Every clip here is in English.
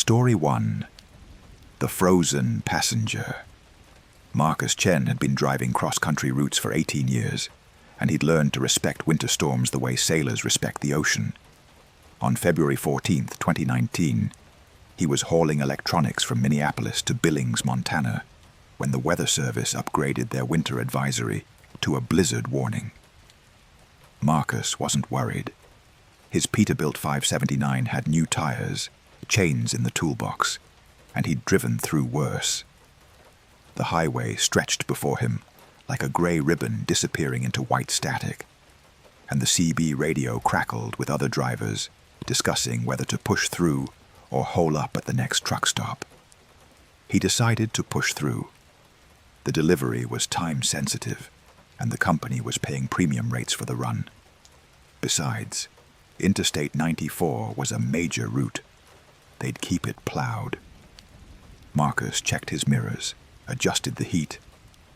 Story 1. The Frozen Passenger. Marcus Chen had been driving cross-country routes for 18 years, and he'd learned to respect winter storms the way sailors respect the ocean. On February 14, 2019, he was hauling electronics from Minneapolis to Billings, Montana, when the Weather Service upgraded their winter advisory to a blizzard warning. Marcus wasn't worried. His Peterbilt 579 had new tires, chains in the toolbox, and he'd driven through worse. The highway stretched before him like a gray ribbon disappearing into white static, and the CB radio crackled with other drivers discussing whether to push through or hole up at the next truck stop. He decided to push through. The delivery was time-sensitive, and the company was paying premium rates for the run. Besides, Interstate 94 was a major route. They'd keep it plowed. Marcus checked his mirrors, adjusted the heat,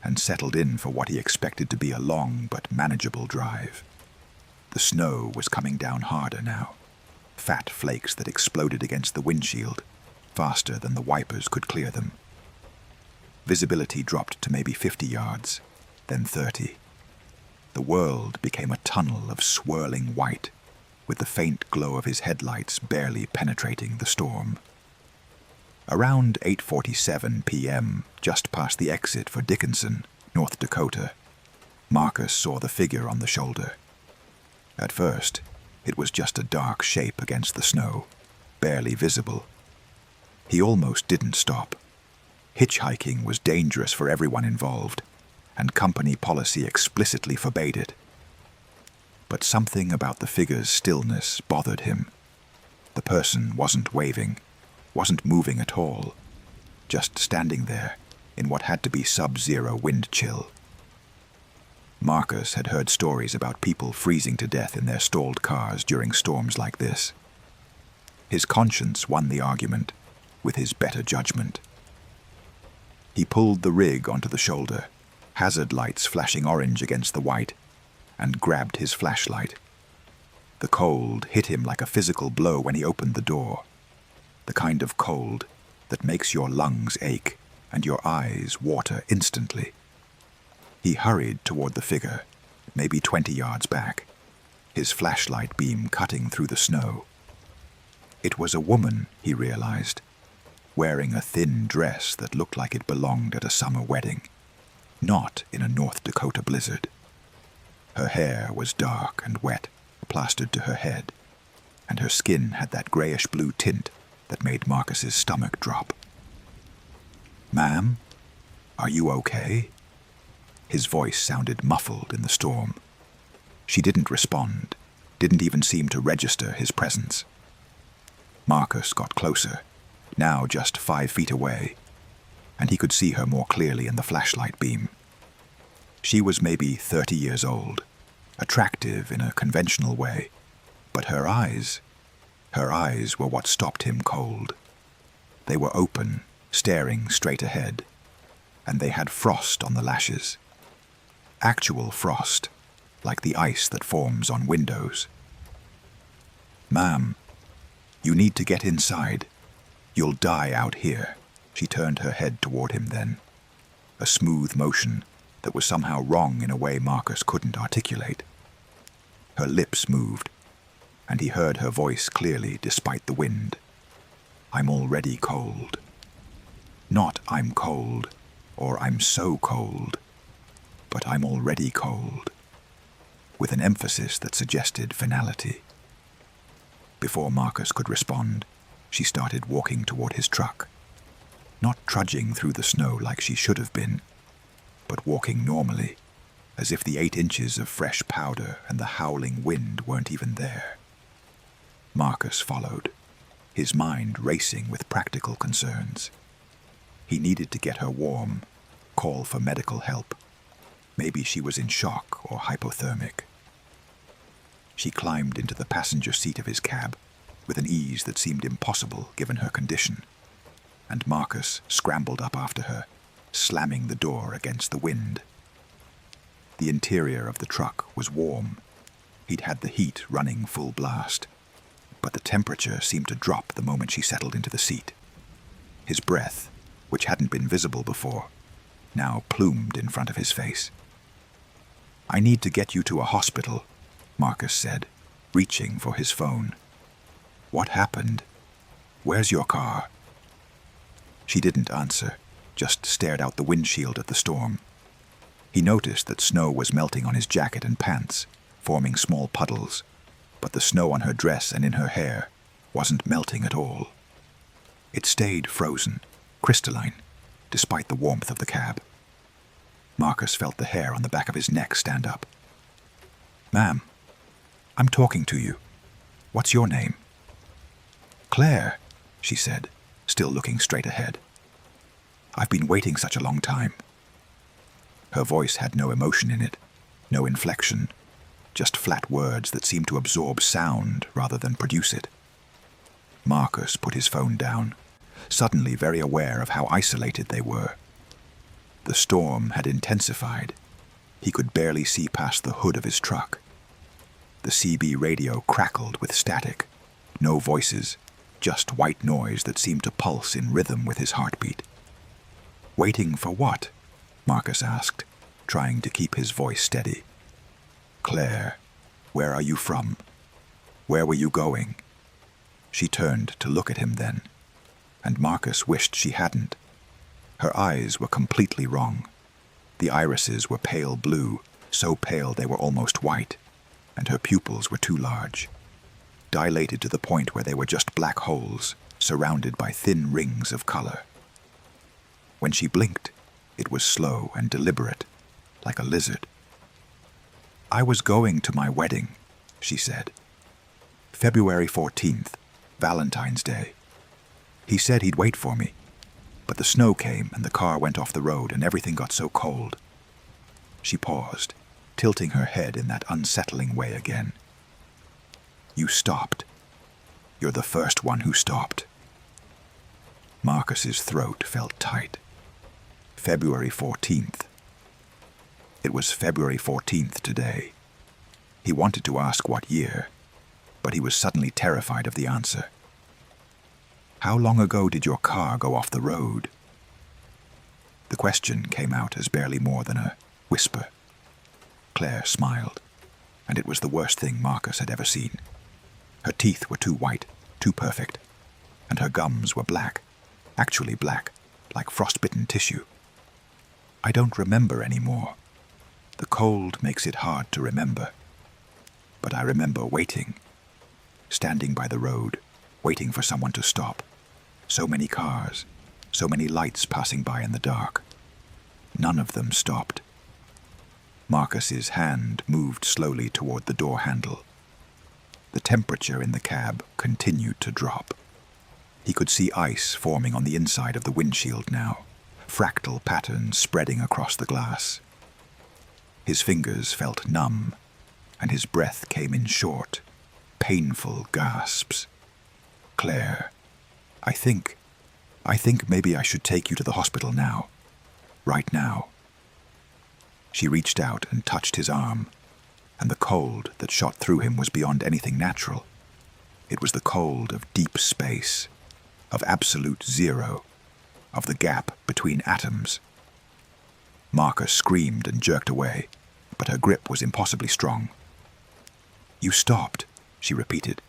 and settled in for what he expected to be a long but manageable drive. The snow was coming down harder now, fat flakes that exploded against the windshield, faster than the wipers could clear them. Visibility dropped to maybe 50 yards, then 30. The world became a tunnel of swirling white, with the faint glow of his headlights barely penetrating the storm. Around 8:47 p.m., just past the exit for Dickinson, North Dakota, Marcus saw the figure on the shoulder. At first, it was just a dark shape against the snow, barely visible. He almost didn't stop. Hitchhiking was dangerous for everyone involved, and company policy explicitly forbade it. But something about the figure's stillness bothered him. The person wasn't waving, wasn't moving at all, just standing there in what had to be sub-zero wind chill. Marcus had heard stories about people freezing to death in their stalled cars during storms like this. His conscience won the argument with his better judgment. He pulled the rig onto the shoulder, hazard lights flashing orange against the white, and grabbed his flashlight. The cold hit him like a physical blow when he opened the door, the kind of cold that makes your lungs ache and your eyes water instantly. He hurried toward the figure, maybe 20 yards back, his flashlight beam cutting through the snow. It was a woman, he realized, wearing a thin dress that looked like it belonged at a summer wedding, not in a North Dakota blizzard. Her hair was dark and wet, plastered to her head, and her skin had that grayish-blue tint that made Marcus's stomach drop. "Ma'am, are you okay?" His voice sounded muffled in the storm. She didn't respond, didn't even seem to register his presence. Marcus got closer, now just 5 feet away, and he could see her more clearly in the flashlight beam. She was maybe 30 years old, attractive in a conventional way, but her eyes were what stopped him cold. They were open, staring straight ahead, and they had frost on the lashes. Actual frost, like the ice that forms on windows. "Ma'am, you need to get inside. You'll die out here." She turned her head toward him then, a smooth motion that was somehow wrong in a way Marcus couldn't articulate. Her lips moved, and he heard her voice clearly despite the wind. "I'm already cold. Not I'm cold, or I'm so cold, but I'm already cold," with an emphasis that suggested finality. Before Marcus could respond, she started walking toward his truck, not trudging through the snow like she should have been, but walking normally, as if the 8 inches of fresh powder and the howling wind weren't even there. Marcus followed, his mind racing with practical concerns. He needed to get her warm, call for medical help. Maybe she was in shock or hypothermic. She climbed into the passenger seat of his cab with an ease that seemed impossible given her condition, and Marcus scrambled up after her, slamming the door against the wind. The interior of the truck was warm. He'd had the heat running full blast, but the temperature seemed to drop the moment she settled into the seat. His breath, which hadn't been visible before, now plumed in front of his face. "I need to get you to a hospital," Marcus said, reaching for his phone. "What happened? Where's your car?" She didn't answer, just stared out the windshield at the storm. He noticed that snow was melting on his jacket and pants, forming small puddles, but the snow on her dress and in her hair wasn't melting at all. It stayed frozen, crystalline, despite the warmth of the cab. Marcus felt the hair on the back of his neck stand up. "Ma'am, I'm talking to you. What's your name?" "Claire," she said, still looking straight ahead. "I've been waiting such a long time." Her voice had no emotion in it, no inflection, just flat words that seemed to absorb sound rather than produce it. Marcus put his phone down, suddenly very aware of how isolated they were. The storm had intensified. He could barely see past the hood of his truck. The CB radio crackled with static, no voices, just white noise that seemed to pulse in rhythm with his heartbeat. "Waiting for what?" Marcus asked, trying to keep his voice steady. "Claire, where are you from? Where were you going?" She turned to look at him then, and Marcus wished she hadn't. Her eyes were completely wrong. The irises were pale blue, so pale they were almost white, and her pupils were too large, dilated to the point where they were just black holes, surrounded by thin rings of color. When she blinked, it was slow and deliberate, like a lizard. "I was going to my wedding," she said. "February 14th, Valentine's Day. He said he'd wait for me, but the snow came and the car went off the road and everything got so cold." She paused, tilting her head in that unsettling way again. "You stopped. You're the first one who stopped." Marcus's throat felt tight. February 14th. It was February 14th today. He wanted to ask what year, but he was suddenly terrified of the answer. "How long ago did your car go off the road?" The question came out as barely more than a whisper. Claire smiled, and it was the worst thing Marcus had ever seen. Her teeth were too white, too perfect, and her gums were black, actually black, like frostbitten tissue. "I don't remember anymore. The cold makes it hard to remember. But I remember waiting, standing by the road, waiting for someone to stop. So many cars, so many lights passing by in the dark. None of them stopped." Marcus's hand moved slowly toward the door handle. The temperature in the cab continued to drop. He could see ice forming on the inside of the windshield now, fractal patterns spreading across the glass. His fingers felt numb, and his breath came in short, painful gasps. "Claire, I think maybe I should take you to the hospital now. Right now." She reached out and touched his arm, and the cold that shot through him was beyond anything natural. It was the cold of deep space, of absolute zero, of the gap between atoms. Marcus screamed and jerked away, but her grip was impossibly strong. "You stopped," she repeated,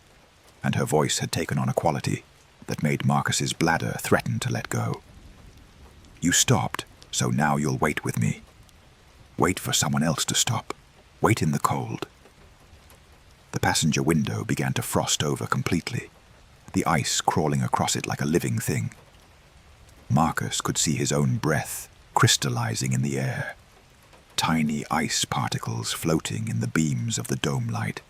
and her voice had taken on a quality that made Marcus's bladder threaten to let go. "You stopped, so now you'll wait with me. Wait for someone else to stop. Wait in the cold." The passenger window began to frost over completely, the ice crawling across it like a living thing. Marcus could see his own breath crystallizing in the air, tiny ice particles floating in the beams of the dome light.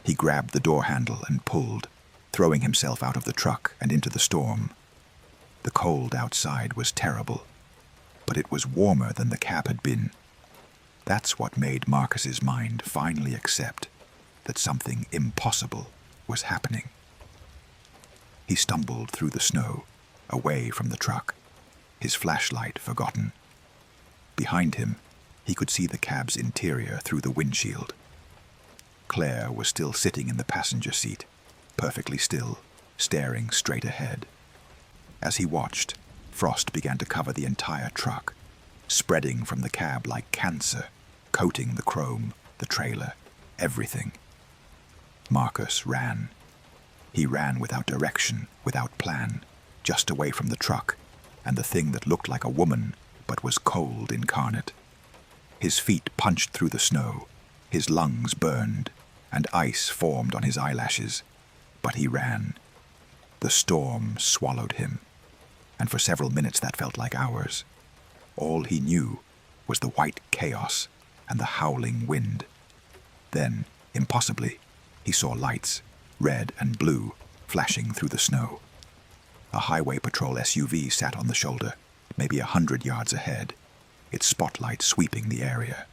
He grabbed the door handle and pulled, throwing himself out of the truck and into the storm. The cold outside was terrible, but it was warmer than the cab had been. That's what made Marcus's mind finally accept that something impossible was happening. He stumbled through the snow, away from the truck, his flashlight forgotten. Behind him, he could see the cab's interior through the windshield. Claire was still sitting in the passenger seat, perfectly still, staring straight ahead. As he watched, frost began to cover the entire truck, spreading from the cab like cancer, coating the chrome, the trailer, everything. Marcus ran. He ran without direction, without plan, just away from the truck and the thing that looked like a woman but was cold incarnate. His feet punched through the snow, his lungs burned, and ice formed on his eyelashes. But he ran. The storm swallowed him, and for several minutes that felt like hours. All he knew was the white chaos and the howling wind. Then, impossibly, he saw lights, red and blue, flashing through the snow. A highway patrol SUV sat on the shoulder, maybe 100 yards ahead, its spotlight sweeping the area.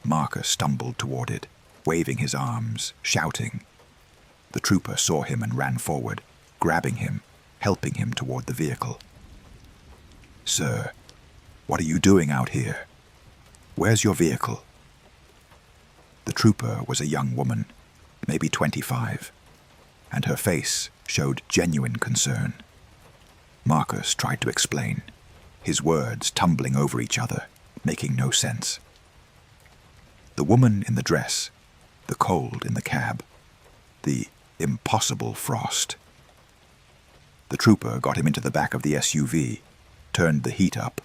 Marcus stumbled toward it, waving his arms, shouting. The trooper saw him and ran forward, grabbing him, helping him toward the vehicle. "Sir, what are you doing out here? Where's your vehicle?" The trooper was a young woman, maybe 25, and her face showed genuine concern. Marcus tried to explain, his words tumbling over each other, making no sense. The woman in the dress, the cold in the cab, the impossible frost. The trooper got him into the back of the SUV, turned the heat up,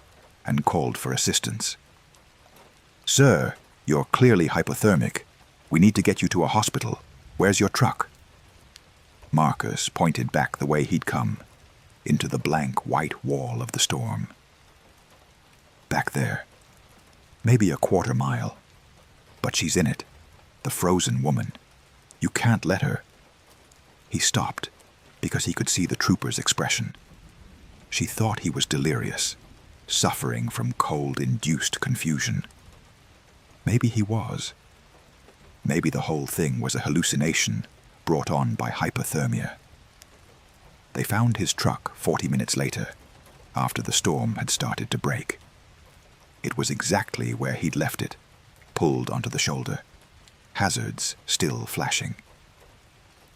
and called for assistance. "Sir, you're clearly hypothermic. We need to get you to a hospital. Where's your truck?" Marcus pointed back the way he'd come, into the blank white wall of the storm. "Back there. Maybe a quarter mile. But she's in it, the frozen woman. You can't let her." He stopped because he could see the trooper's expression. She thought he was delirious, suffering from cold-induced confusion. Maybe he was. Maybe the whole thing was a hallucination brought on by hypothermia. They found his truck 40 minutes later, after the storm had started to break. It was exactly where he'd left it, pulled onto the shoulder, hazards still flashing.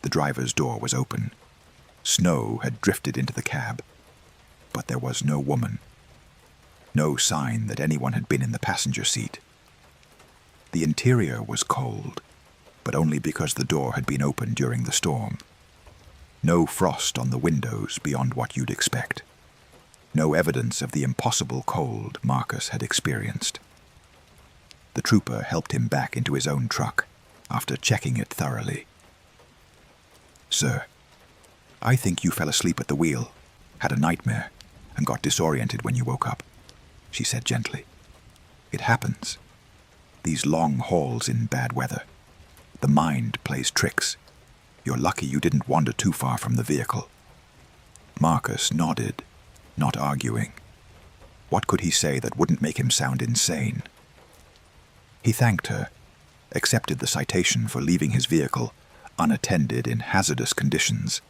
The driver's door was open. Snow had drifted into the cab, but there was no woman. No sign that anyone had been in the passenger seat. The interior was cold, but only because the door had been opened during the storm. No frost on the windows beyond what you'd expect. No evidence of the impossible cold Marcus had experienced. The trooper helped him back into his own truck after checking it thoroughly. "Sir, I think you fell asleep at the wheel, had a nightmare, and got disoriented when you woke up," she said gently. "It happens. These long hauls in bad weather. The mind plays tricks. You're lucky you didn't wander too far from the vehicle." Marcus nodded, not arguing. What could he say that wouldn't make him sound insane? He thanked her, accepted the citation for leaving his vehicle unattended in hazardous conditions,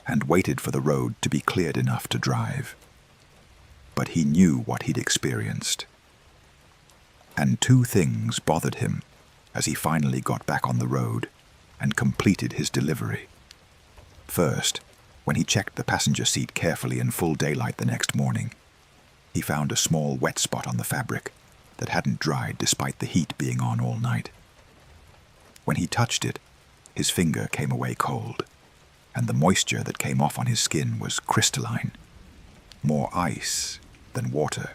and waited for the road to be cleared enough to drive. But he knew what he'd experienced. And two things bothered him as he finally got back on the road and completed his delivery. First, when he checked the passenger seat carefully in full daylight the next morning, he found a small wet spot on the fabric that hadn't dried despite the heat being on all night. When he touched it, his finger came away cold, and the moisture that came off on his skin was crystalline, more ice than water.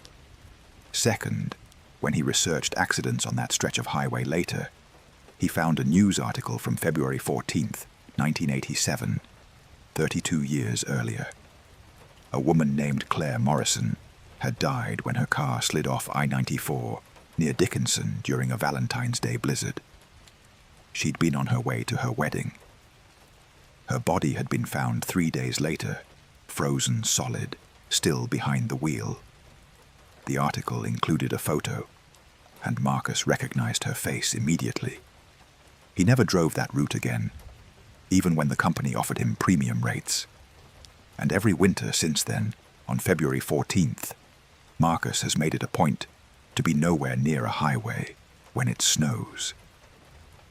Second, when he researched accidents on that stretch of highway later, he found a news article from February 14th, 1987, 32 years earlier. A woman named Claire Morrison had died when her car slid off I-94 near Dickinson during a Valentine's Day blizzard. She'd been on her way to her wedding. Her body had been found 3 days later, frozen solid, still behind the wheel. The article included a photo, and Marcus recognized her face immediately. He never drove that route again, even when the company offered him premium rates. And every winter since then, on February 14th, Marcus has made it a point to be nowhere near a highway when it snows.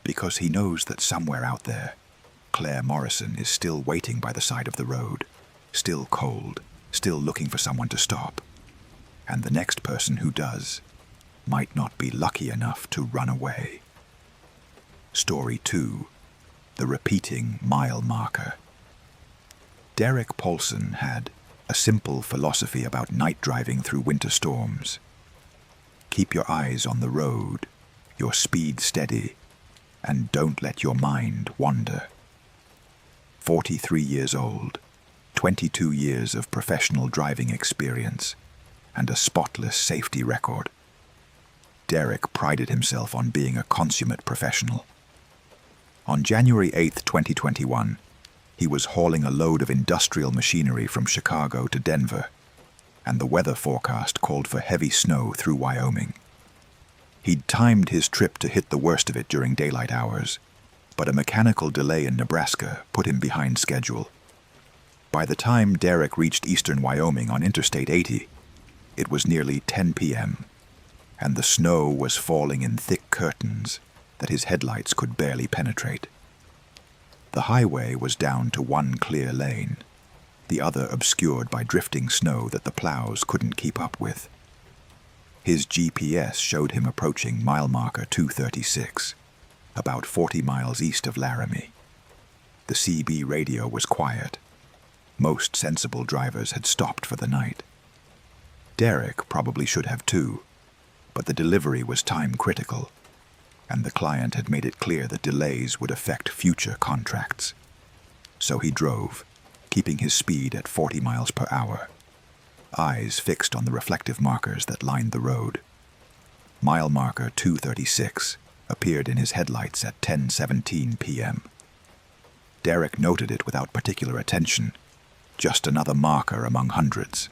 Because he knows that somewhere out there, Claire Morrison is still waiting by the side of the road, still cold, still looking for someone to stop. And the next person who does might not be lucky enough to run away. Story 2. The Repeating Mile Marker. Derek Paulson had a simple philosophy about night driving through winter storms. Keep your eyes on the road, your speed steady, and don't let your mind wander. 43 years old, 22 years of professional driving experience, and a spotless safety record. Derek prided himself on being a consummate professional. On January 8, 2021, he was hauling a load of industrial machinery from Chicago to Denver, and the weather forecast called for heavy snow through Wyoming. He'd timed his trip to hit the worst of it during daylight hours, but a mechanical delay in Nebraska put him behind schedule. By the time Derek reached eastern Wyoming on Interstate 80, it was nearly 10 p.m., and the snow was falling in thick curtains that his headlights could barely penetrate. The highway was down to one clear lane, the other obscured by drifting snow that the plows couldn't keep up with. His GPS showed him approaching mile marker 236, about 40 miles east of Laramie. The CB radio was quiet. Most sensible drivers had stopped for the night. Derek probably should have too, but the delivery was time critical, and the client had made it clear that delays would affect future contracts. So he drove, keeping his speed at 40 miles per hour, eyes fixed on the reflective markers that lined the road. Mile marker 236 appeared in his headlights at 10:17 p.m. Derek noted it without particular attention, just another marker among hundreds.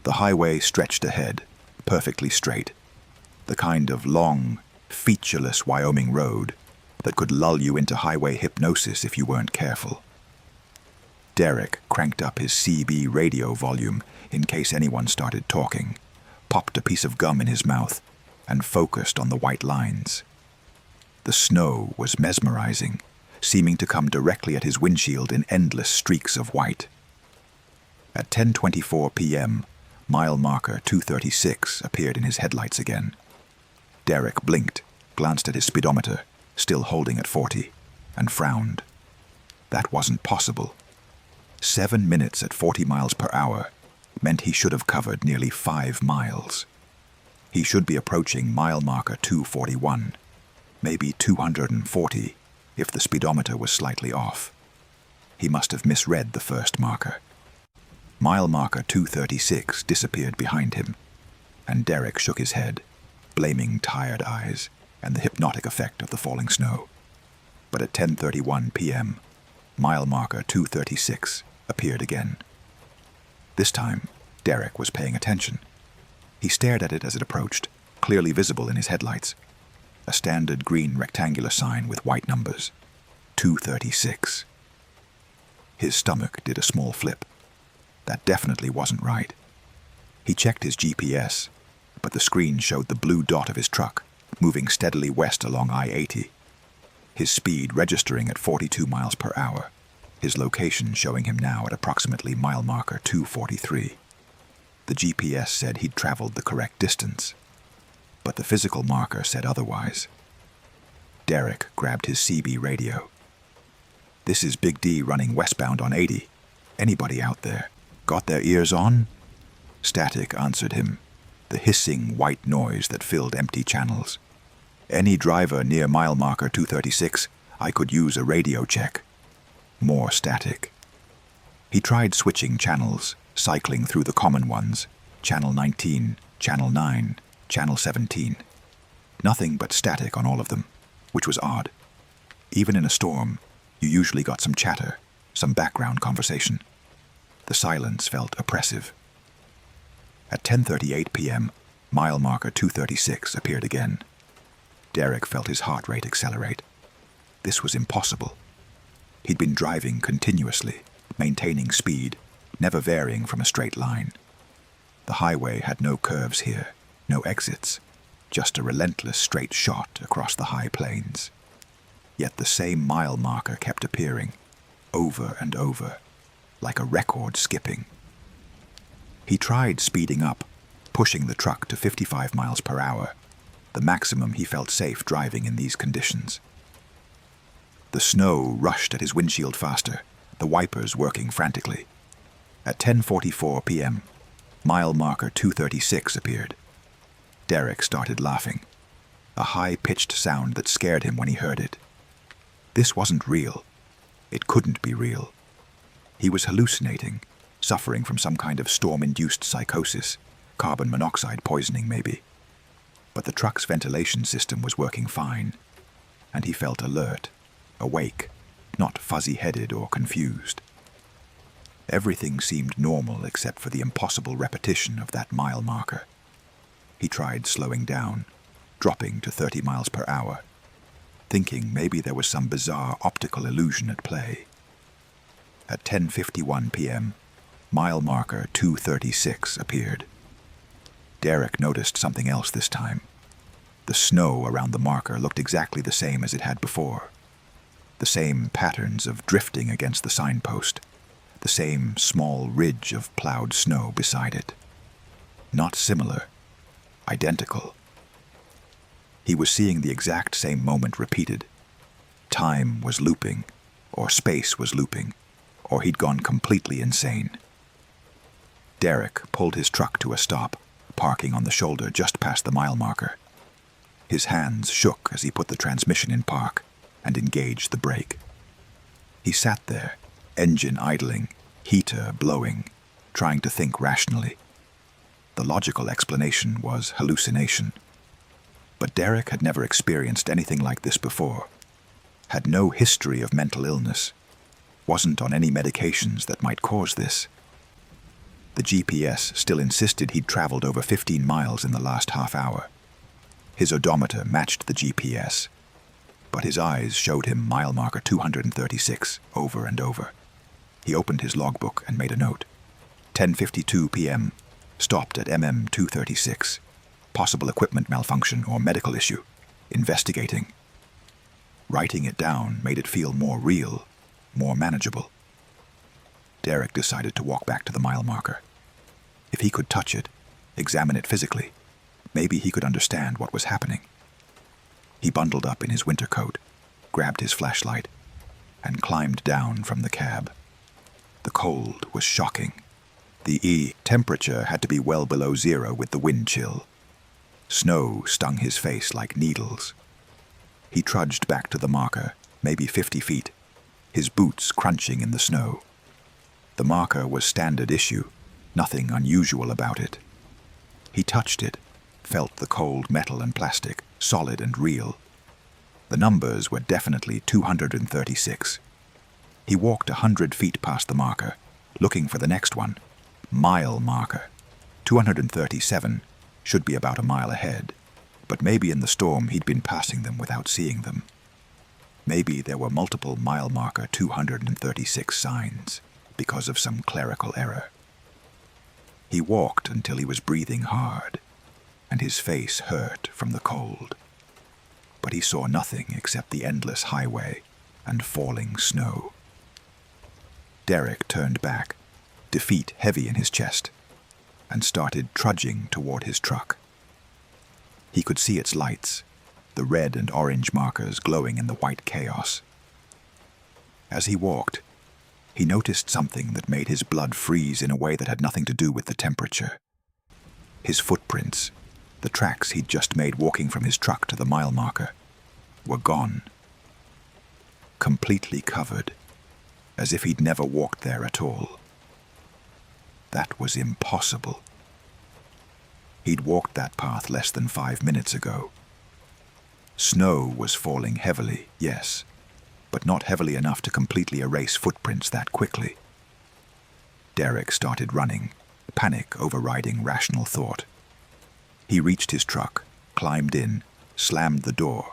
The highway stretched ahead, perfectly straight, the kind of long, featureless Wyoming road that could lull you into highway hypnosis if you weren't careful. Derek cranked up his CB radio volume in case anyone started talking, popped a piece of gum in his mouth, and focused on the white lines. The snow was mesmerizing, seeming to come directly at his windshield in endless streaks of white. At 10:24 p.m., mile marker 236 appeared in his headlights again. Derek blinked, glanced at his speedometer, still holding at 40, and frowned. That wasn't possible. 7 minutes at 40 miles per hour meant he should have covered nearly 5 miles. He should be approaching mile marker 241, maybe 240 if the speedometer was slightly off. He must have misread the first marker. Mile marker 236 disappeared behind him, and Derek shook his head, blaming tired eyes and the hypnotic effect of the falling snow. But at 10:31 p.m., mile marker 236 appeared again. This time, Derek was paying attention. He stared at it as it approached, clearly visible in his headlights. A standard green rectangular sign with white numbers. 236. His stomach did a small flip. That definitely wasn't right. He checked his GPS, but the screen showed the blue dot of his truck, moving steadily west along I-80. His speed registering at 42 miles per hour. His location showing him now at approximately mile marker 243. The GPS said he'd traveled the correct distance, but the physical marker said otherwise. Derek grabbed his CB radio. "This is Big D running westbound on 80. Anybody out there? Got their ears on?" Static answered him, the hissing white noise that filled empty channels. "Any driver near mile marker 236, I could use a radio check." More static. He tried switching channels, cycling through the common ones, channel 19, channel 9, channel 17. Nothing but static on all of them, which was odd. Even in a storm, you usually got some chatter, some background conversation. The silence felt oppressive. At 10:38 p.m., mile marker 236 appeared again. Derek felt his heart rate accelerate. This was impossible. He'd been driving continuously, maintaining speed, never varying from a straight line. The highway had no curves here, no exits, just a relentless straight shot across the high plains. Yet the same mile marker kept appearing, over and over, like a record skipping. He tried speeding up, pushing the truck to 55 miles per hour, the maximum he felt safe driving in these conditions. The snow rushed at his windshield faster, the wipers working frantically. At 10:44 p.m., mile marker 236 appeared. Derek started laughing, a high-pitched sound that scared him when he heard it. This wasn't real. It couldn't be real. He was hallucinating, suffering from some kind of storm-induced psychosis, carbon monoxide poisoning maybe. But the truck's ventilation system was working fine, and he felt alert, awake, not fuzzy-headed or confused. Everything seemed normal except for the impossible repetition of that mile marker. He tried slowing down, dropping to 30 miles per hour, thinking maybe there was some bizarre optical illusion at play. At 10:51 p.m., mile marker 236 appeared. Derek noticed something else this time. The snow around the marker looked exactly the same as it had before. The same patterns of drifting against the signpost, the same small ridge of plowed snow beside it. Not similar, identical. He was seeing the exact same moment repeated. Time was looping, or space was looping, or he'd gone completely insane. Derek pulled his truck to a stop, parking on the shoulder just past the mile marker. His hands shook as he put the transmission in park and engaged the brake. He sat there, engine idling, heater blowing, trying to think rationally. The logical explanation was hallucination. But Derek had never experienced anything like this before, had no history of mental illness, wasn't on any medications that might cause this. The GPS still insisted he'd traveled over 15 miles in the last half hour. His odometer matched the GPS, but his eyes showed him mile marker 236 over and over. He opened his logbook and made a note. 10:52 p.m., stopped at MM 236. Possible equipment malfunction or medical issue. Investigating. Writing it down made it feel more real, more manageable. Derek decided to walk back to the mile marker. If he could touch it, examine it physically, maybe he could understand what was happening. He bundled up in his winter coat, grabbed his flashlight, and climbed down from the cab. The cold was shocking. The temperature had to be well below zero with the wind chill. Snow stung his face like needles. He trudged back to the marker, maybe 50 feet, his boots crunching in the snow. The marker was standard issue, nothing unusual about it. He touched it, felt the cold metal and plastic, solid and real. The numbers were definitely 236. He walked 100 feet past the marker, looking for the next one. Mile marker. 237 should be about a mile ahead, but maybe in the storm he'd been passing them without seeing them. Maybe there were multiple mile marker 236 signs because of some clerical error. He walked until he was breathing hard, and his face hurt from the cold. But he saw nothing except the endless highway and falling snow. Derek turned back, defeat heavy in his chest, and started trudging toward his truck. He could see its lights, the red and orange markers glowing in the white chaos. As he walked, he noticed something that made his blood freeze in a way that had nothing to do with the temperature. His footprints, the tracks he'd just made walking from his truck to the mile marker, were gone. Completely covered, as if he'd never walked there at all. That was impossible. He'd walked that path less than 5 minutes ago. Snow was falling heavily, yes, but not heavily enough to completely erase footprints that quickly. Derek started running, panic overriding rational thought. He reached his truck, climbed in, slammed the door,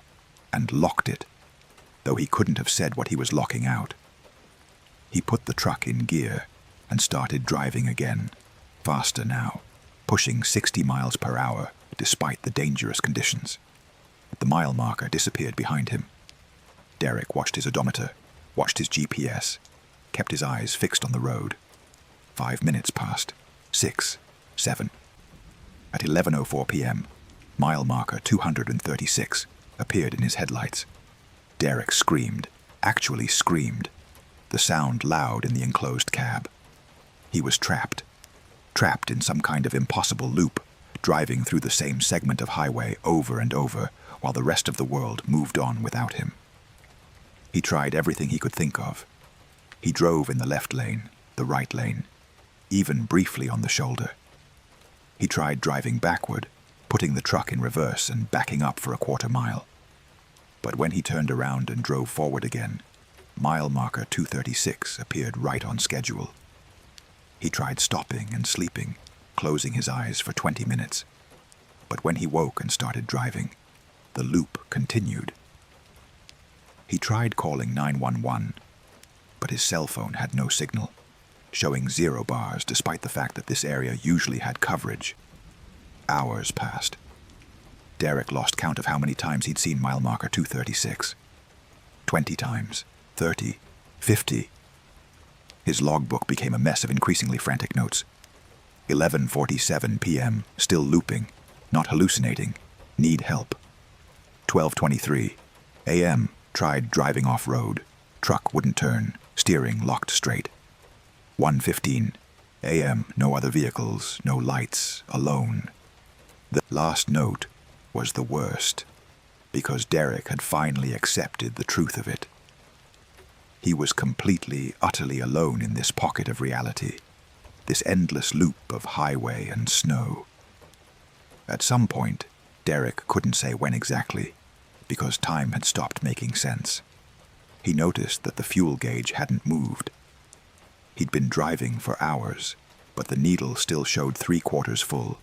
and locked it, though he couldn't have said what he was locking out. He put the truck in gear and started driving again, faster now, pushing 60 miles per hour despite the dangerous conditions. The mile marker disappeared behind him. Derek watched his odometer, watched his GPS, kept his eyes fixed on the road. 5 minutes passed. 6, 7. At 11:04 p.m., mile marker 236 appeared in his headlights. Derek screamed, actually screamed, the sound loud in the enclosed cab. He was trapped in some kind of impossible loop, driving through the same segment of highway over and over while the rest of the world moved on without him. He tried everything he could think of. He drove in the left lane, the right lane, even briefly on the shoulder. He tried driving backward, putting the truck in reverse and backing up for a quarter mile. But when he turned around and drove forward again, mile marker 236 appeared right on schedule. He tried stopping and sleeping, closing his eyes for 20 minutes. But when he woke and started driving, the loop continued. He tried calling 911, but his cell phone had no signal, showing 0 bars despite the fact that this area usually had coverage. Hours passed. Derek lost count of how many times he'd seen mile marker 236. 20 times, 30, 50. His logbook became a mess of increasingly frantic notes. 11:47 p.m., still looping, not hallucinating, need help. 12:23 a.m., tried driving off-road, truck wouldn't turn, steering locked straight. 1:15 a.m., no other vehicles, no lights, alone. The last note was the worst, because Derek had finally accepted the truth of it. He was completely, utterly alone in this pocket of reality, this endless loop of highway and snow. At some point, Derek couldn't say when exactly, because time had stopped making sense. He noticed that the fuel gauge hadn't moved. He'd been driving for hours, but the needle still showed 3/4 full,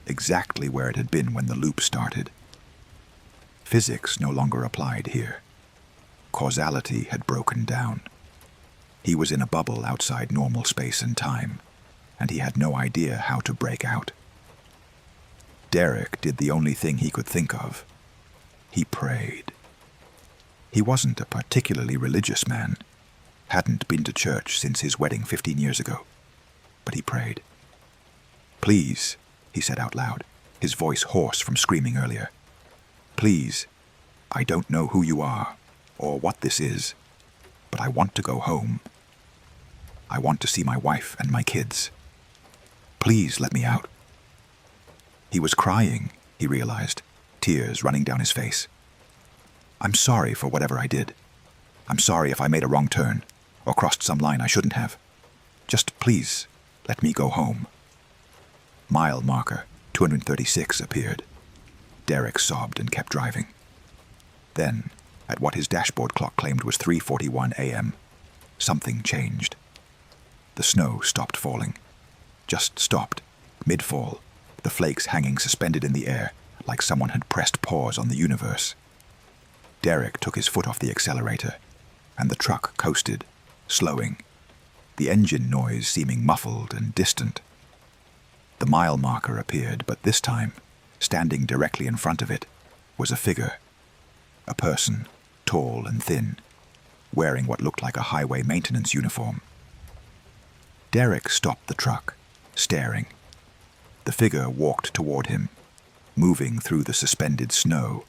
exactly where it had been when the loop started. Physics no longer applied here. Causality had broken down. He was in a bubble outside normal space and time, and he had no idea how to break out. Derek did the only thing he could think of. He prayed. He wasn't a particularly religious man, hadn't been to church since his wedding 15 years ago, but he prayed. "Please," he said out loud, his voice hoarse from screaming earlier. "Please, I don't know who you are or what this is, but I want to go home. I want to see my wife and my kids. Please let me out." He was crying, he realized, tears running down his face. "I'm sorry for whatever I did. I'm sorry if I made a wrong turn or crossed some line I shouldn't have. Just please, let me go home." Mile marker 236 appeared. Derek sobbed and kept driving. Then, at what his dashboard clock claimed was 3:41 a.m., something changed. The snow stopped falling. Just stopped, mid-fall, the flakes hanging suspended in the air like someone had pressed pause on the universe. Derek took his foot off the accelerator, and the truck coasted, slowing, the engine noise seeming muffled and distant. The mile marker appeared, but this time, standing directly in front of it, was a figure. A person, tall and thin, wearing what looked like a highway maintenance uniform. Derek stopped the truck, staring. The figure walked toward him, moving through the suspended snow,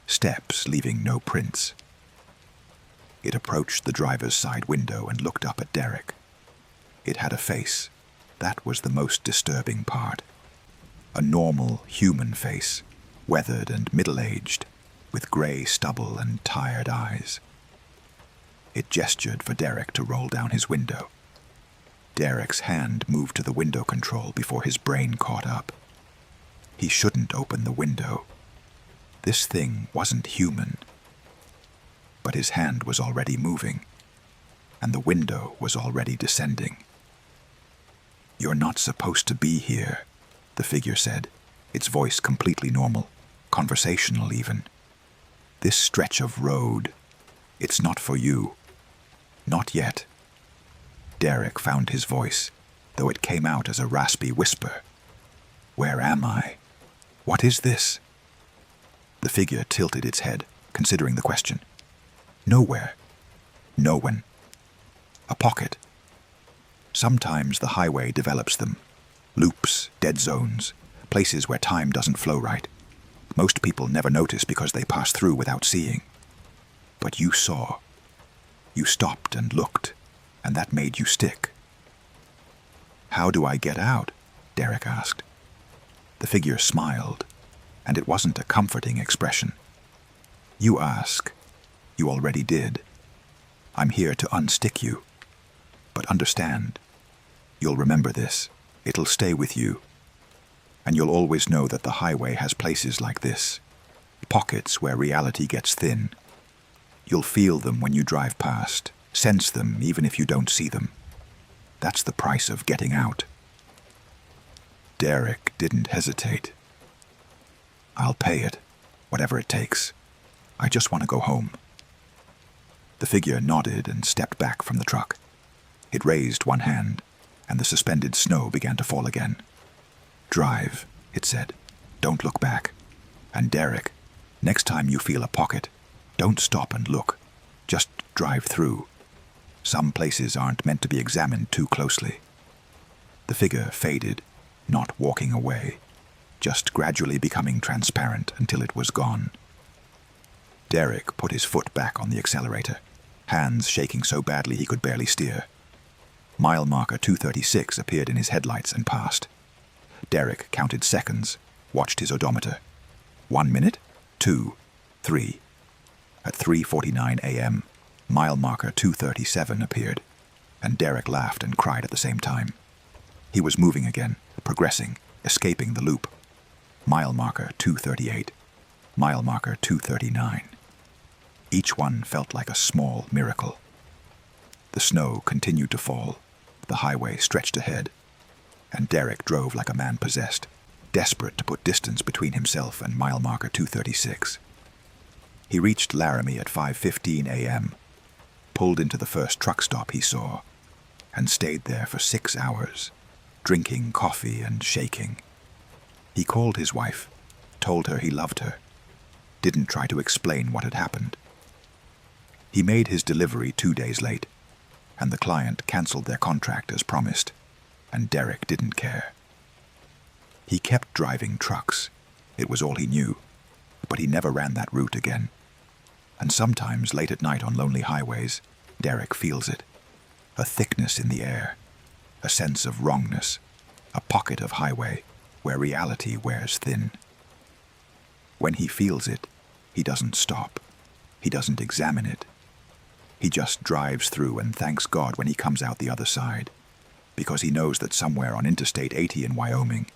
steps leaving no prints. It approached the driver's side window and looked up at Derek. It had a face. That was the most disturbing part. A normal human face, weathered and middle-aged, with gray stubble and tired eyes. It gestured for Derek to roll down his window. Derek's hand moved to the window control before his brain caught up. He shouldn't open the window. This thing wasn't human. But his hand was already moving, and the window was already descending. "You're not supposed to be here," the figure said, its voice completely normal, conversational even. "This stretch of road, it's not for you. Not yet." Derek found his voice, though it came out as a raspy whisper. "Where am I? What is this?" The figure tilted its head, considering the question. Nowhere. No one. A pocket. Sometimes the highway develops them. Loops, dead zones, places where time doesn't flow right. Most people never notice because they pass through without seeing. But you saw. You stopped and looked, and that made you stick. "How do I get out?" Derek asked. The figure smiled, and it wasn't a comforting expression. "You ask. You already did. I'm here to unstick you. But understand, you'll remember this. It'll stay with you. And you'll always know that the highway has places like this, pockets where reality gets thin. You'll feel them when you drive past, sense them even if you don't see them. That's the price of getting out." Derek didn't hesitate. "I'll pay it, whatever it takes. I just want to go home." The figure nodded and stepped back from the truck. It raised one hand, and the suspended snow began to fall again. "Drive," it said. "Don't look back. And Derek, next time you feel a pocket, don't stop and look. Just drive through. Some places aren't meant to be examined too closely." The figure faded, not walking away, just gradually becoming transparent until it was gone. Derek put his foot back on the accelerator, hands shaking so badly he could barely steer. Mile marker 236 appeared in his headlights and passed. Derek counted seconds, watched his odometer. 1 minute, 2, 3. At 3:49 a.m., mile marker 237 appeared, and Derek laughed and cried at the same time. He was moving again, progressing, escaping the loop. Mile marker 238, mile marker 239. Each one felt like a small miracle. The snow continued to fall, the highway stretched ahead, and Derek drove like a man possessed, desperate to put distance between himself and mile marker 236. He reached Laramie at 5:15 a.m., pulled into the first truck stop he saw, and stayed there for 6 hours, drinking coffee and shaking. He called his wife, told her he loved her, didn't try to explain what had happened. He made his delivery 2 days late, and the client canceled their contract as promised, and Derek didn't care. He kept driving trucks. It was all he knew, but he never ran that route again. And sometimes, late at night on lonely highways, Derek feels it. A thickness in the air, a sense of wrongness, a pocket of highway where reality wears thin. When he feels it, he doesn't stop. He doesn't examine it. He just drives through and thanks God when he comes out the other side, because he knows that somewhere on Interstate 80 in Wyoming,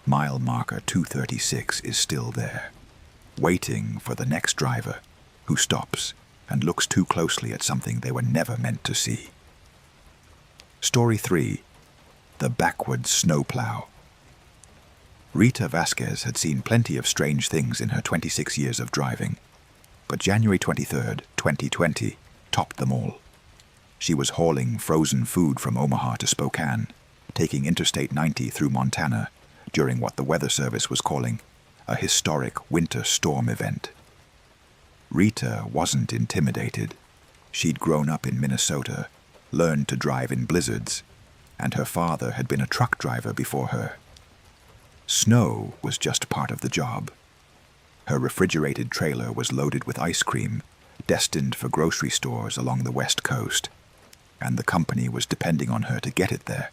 mile marker 236 is still there, waiting for the next driver who stops and looks too closely at something they were never meant to see. Story 3. The Backward Snowplow. Rita Vasquez had seen plenty of strange things in her 26 years of driving, but January 23rd, 2020, topped them all. She was hauling frozen food from Omaha to Spokane, taking Interstate 90 through Montana during what the Weather Service was calling a historic winter storm event. Rita wasn't intimidated. She'd grown up in Minnesota, learned to drive in blizzards, and her father had been a truck driver before her. Snow was just part of the job. Her refrigerated trailer was loaded with ice cream, destined for grocery stores along the West Coast, and the company was depending on her to get it there,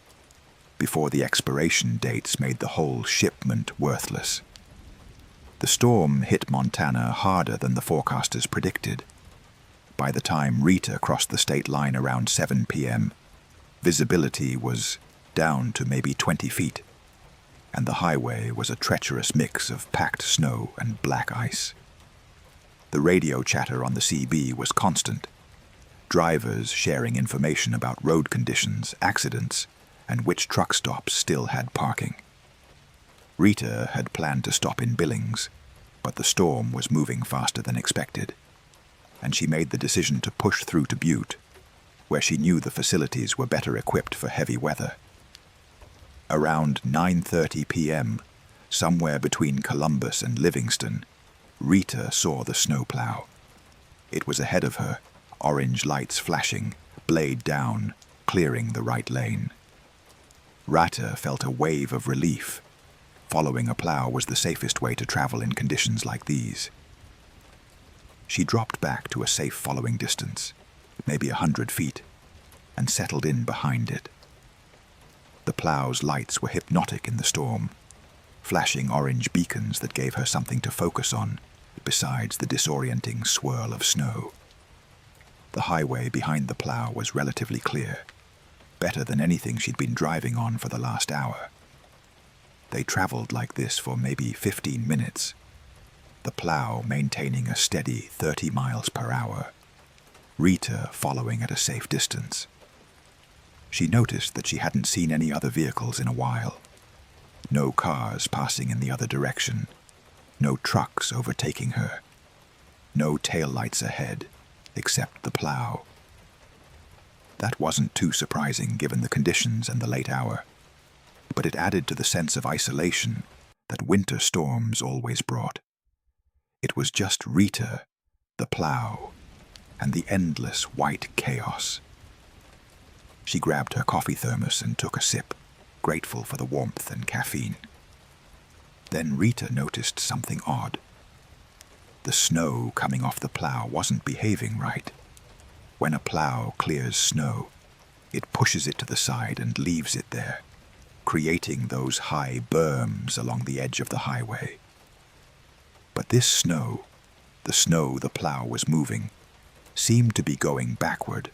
before the expiration dates made the whole shipment worthless. The storm hit Montana harder than the forecasters predicted. By the time Rita crossed the state line around 7 p.m., visibility was down to maybe 20 feet, and the highway was a treacherous mix of packed snow and black ice. The radio chatter on the CB was constant, drivers sharing information about road conditions, accidents, and which truck stops still had parking. Rita had planned to stop in Billings, but the storm was moving faster than expected, and she made the decision to push through to Butte, where she knew the facilities were better equipped for heavy weather. Around 9:30 p.m., somewhere between Columbus and Livingston, Rita saw the snowplow. It was ahead of her, orange lights flashing, blade down, clearing the right lane. Rita felt a wave of relief. Following a plow was the safest way to travel in conditions like these. She dropped back to a safe following distance, maybe 100 feet, and settled in behind it. The plow's lights were hypnotic in the storm, flashing orange beacons that gave her something to focus on, besides the disorienting swirl of snow. The highway behind the plow was relatively clear, better than anything she'd been driving on for the last hour. They traveled like this for maybe 15 minutes, the plow maintaining a steady 30 miles per hour, Rita following at a safe distance. She noticed that she hadn't seen any other vehicles in a while. No cars passing in the other direction, no trucks overtaking her, no taillights ahead, except the plow. That wasn't too surprising given the conditions and the late hour, but it added to the sense of isolation that winter storms always brought. It was just Rita, the plow, and the endless white chaos. She grabbed her coffee thermos and took a sip, grateful for the warmth and caffeine. Then Rita noticed something odd. The snow coming off the plow wasn't behaving right. When a plow clears snow, it pushes it to the side and leaves it there, creating those high berms along the edge of the highway. But this snow, the snow the plow was moving, seemed to be going backward.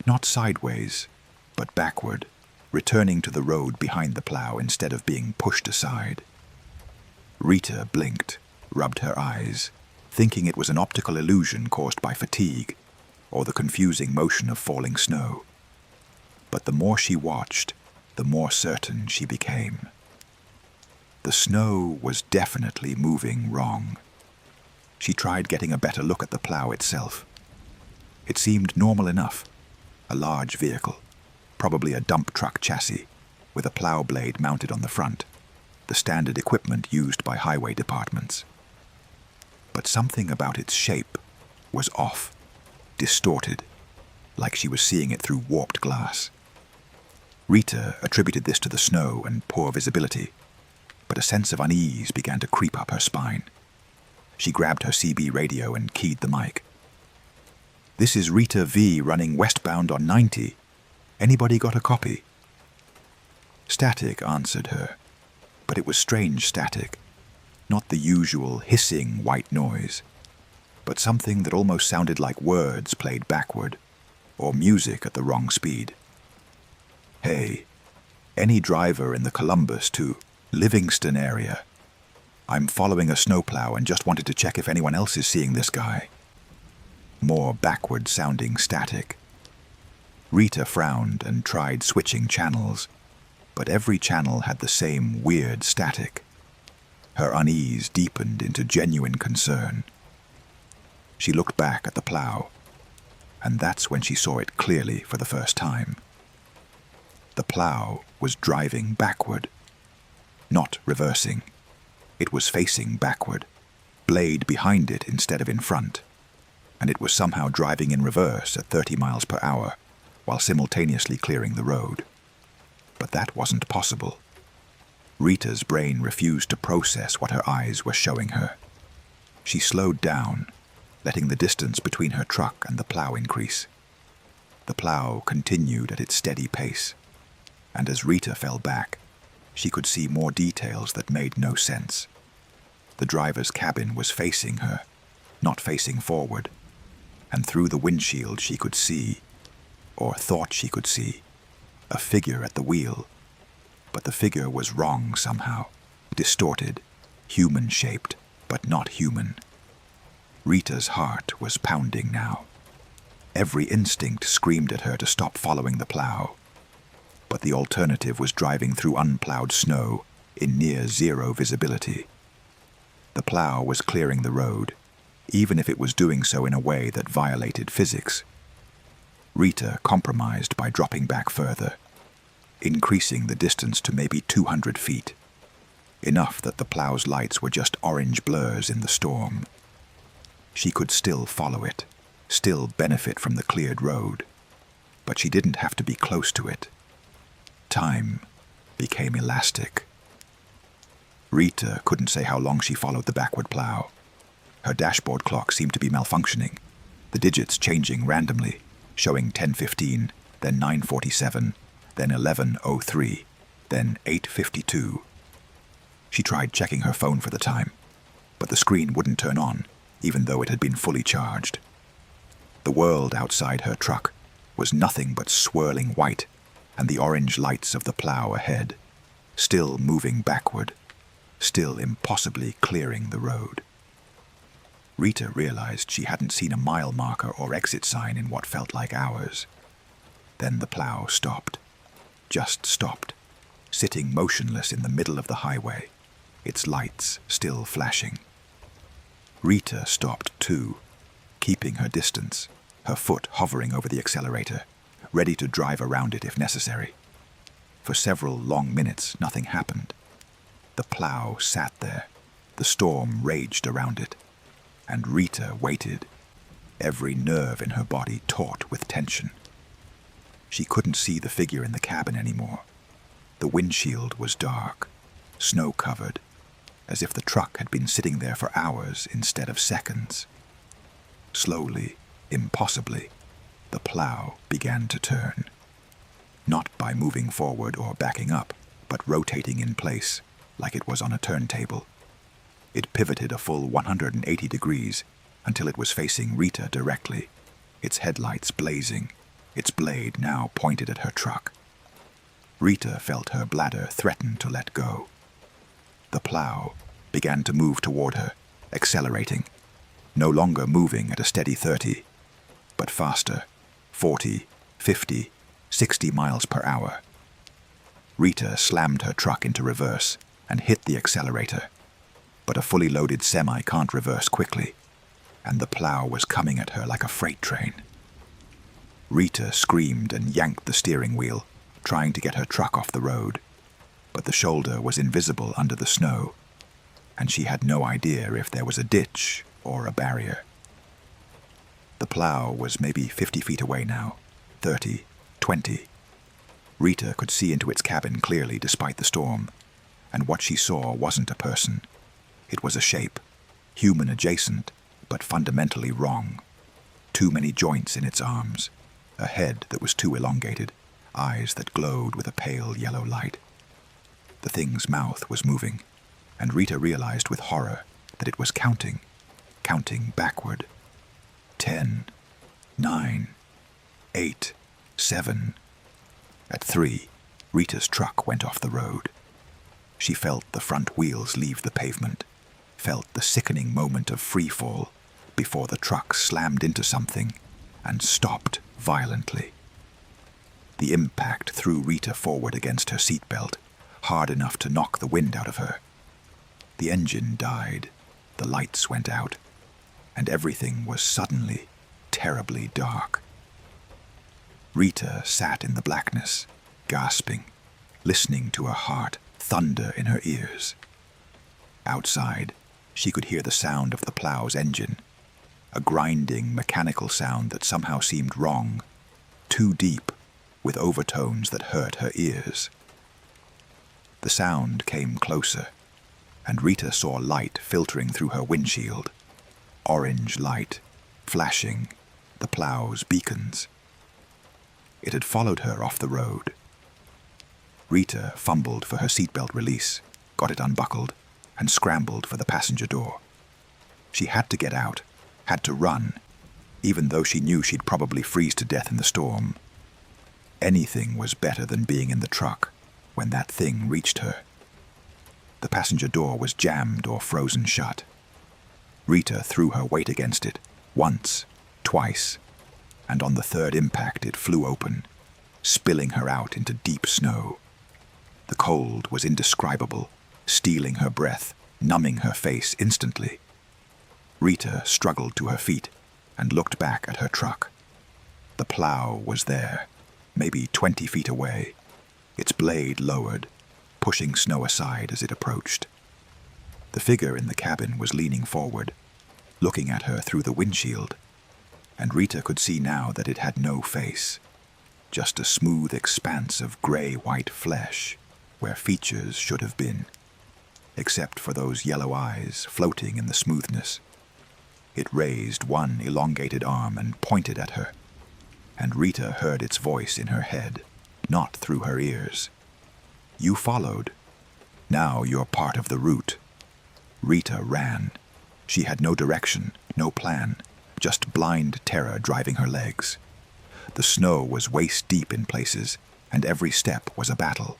Not sideways, but backward, returning to the road behind the plow instead of being pushed aside. Rita blinked, rubbed her eyes, thinking it was an optical illusion caused by fatigue or the confusing motion of falling snow. But the more she watched, the more certain she became. The snow was definitely moving wrong. She tried getting a better look at the plow itself. It seemed normal enough. A large vehicle, probably a dump truck chassis, with a plow blade mounted on the front, the standard equipment used by highway departments. But something about its shape was off, distorted, like she was seeing it through warped glass. Rita attributed this to the snow and poor visibility, but a sense of unease began to creep up her spine. She grabbed her CB radio and keyed the mic. "This is Rita V running westbound on 90. Anybody got a copy?" Static answered her, but it was strange static, not the usual hissing white noise, but something that almost sounded like words played backward, or music at the wrong speed. "Hey, any driver in the Columbus to Livingston area. I'm following a snowplow and just wanted to check if anyone else is seeing this guy." More backward-sounding static. Rita frowned and tried switching channels, but every channel had the same weird static. Her unease deepened into genuine concern. She looked back at the plow, and that's when she saw it clearly for the first time. The plow was driving backward, not reversing. It was facing backward, blade behind it instead of in front, and it was somehow driving in reverse at 30 miles per hour while simultaneously clearing the road. But that wasn't possible. Rita's brain refused to process what her eyes were showing her. She slowed down, letting the distance between her truck and the plow increase. The plow continued at its steady pace, and as Rita fell back, she could see more details that made no sense. The driver's cabin was facing her, not facing forward, and through the windshield she could see, or thought she could see, a figure at the wheel. But the figure was wrong somehow, distorted, human-shaped, but not human. Rita's heart was pounding now. Every instinct screamed at her to stop following the plow, but the alternative was driving through unplowed snow in near-zero visibility. The plow was clearing the road, even if it was doing so in a way that violated physics. Rita compromised by dropping back further, increasing the distance to maybe 200 feet, enough that the plow's lights were just orange blurs in the storm. She could still follow it, still benefit from the cleared road, but she didn't have to be close to it. Time became elastic. Rita couldn't say how long she followed the backward plow. Her dashboard clock seemed to be malfunctioning, the digits changing randomly, showing 10:15, then 9:47, then 11:03, then 8:52. She tried checking her phone for the time, but the screen wouldn't turn on, even though it had been fully charged. The world outside her truck was nothing but swirling white and the orange lights of the plow ahead, still moving backward, still impossibly clearing the road. Rita realized she hadn't seen a mile marker or exit sign in what felt like hours. Then the plow stopped, just stopped, sitting motionless in the middle of the highway, its lights still flashing. Rita stopped too, keeping her distance, her foot hovering over the accelerator, ready to drive around it if necessary. For several long minutes, nothing happened. The plow sat there, the storm raged around it, and Rita waited, every nerve in her body taut with tension. She couldn't see the figure in the cabin anymore. The windshield was dark, snow-covered, as if the truck had been sitting there for hours instead of seconds. Slowly, impossibly, the plow began to turn. Not by moving forward or backing up, but rotating in place, like it was on a turntable. It pivoted a full 180 degrees until it was facing Rita directly, its headlights blazing, its blade now pointed at her truck. Rita felt her bladder threaten to let go. The plow began to move toward her, accelerating, no longer moving at a steady 30, but faster, 40, 50, 60 miles per hour. Rita slammed her truck into reverse and hit the accelerator, but a fully loaded semi can't reverse quickly, and the plow was coming at her like a freight train. Rita screamed and yanked the steering wheel, trying to get her truck off the road, but the shoulder was invisible under the snow, and she had no idea if there was a ditch or a barrier. The plow was maybe 50 feet away now, 30, 20. Rita could see into its cabin clearly despite the storm, and what she saw wasn't a person. It was a shape, human adjacent, but fundamentally wrong. Too many joints in its arms, a head that was too elongated, eyes that glowed with a pale yellow light. The thing's mouth was moving, and Rita realized with horror that it was counting backward. 10, 9, 8, 7. At 3, Rita's truck went off the road. She felt the front wheels leave the pavement, felt the sickening moment of free fall before the truck slammed into something and stopped violently. The impact threw Rita forward against her seatbelt, hard enough to knock the wind out of her. The engine died, the lights went out, and everything was suddenly terribly dark. Rita sat in the blackness, gasping, listening to her heart thunder in her ears. Outside, she could hear the sound of the plow's engine, a grinding mechanical sound that somehow seemed wrong, too deep, with overtones that hurt her ears. The sound came closer, and Rita saw light filtering through her windshield, orange light, flashing, the plow's beacons. It had followed her off the road. Rita fumbled for her seatbelt release, got it unbuckled, and scrambled for the passenger door. She had to get out, had to run, even though she knew she'd probably freeze to death in the storm. Anything was better than being in the truck when that thing reached her. The passenger door was jammed or frozen shut. Rita threw her weight against it, once, twice, and on the third impact it flew open, spilling her out into deep snow. The cold was indescribable, stealing her breath, numbing her face instantly. Rita struggled to her feet and looked back at her truck. The plow was there, maybe 20 feet away, its blade lowered, pushing snow aside as it approached. The figure in the cabin was leaning forward, looking at her through the windshield, and Rita could see now that it had no face, just a smooth expanse of gray-white flesh where features should have been, except for those yellow eyes floating in the smoothness. It raised one elongated arm and pointed at her, and Rita heard its voice in her head, not through her ears. "You followed. Now you're part of the route." Rita ran. She had no direction, no plan, just blind terror driving her legs. The snow was waist-deep in places, and every step was a battle.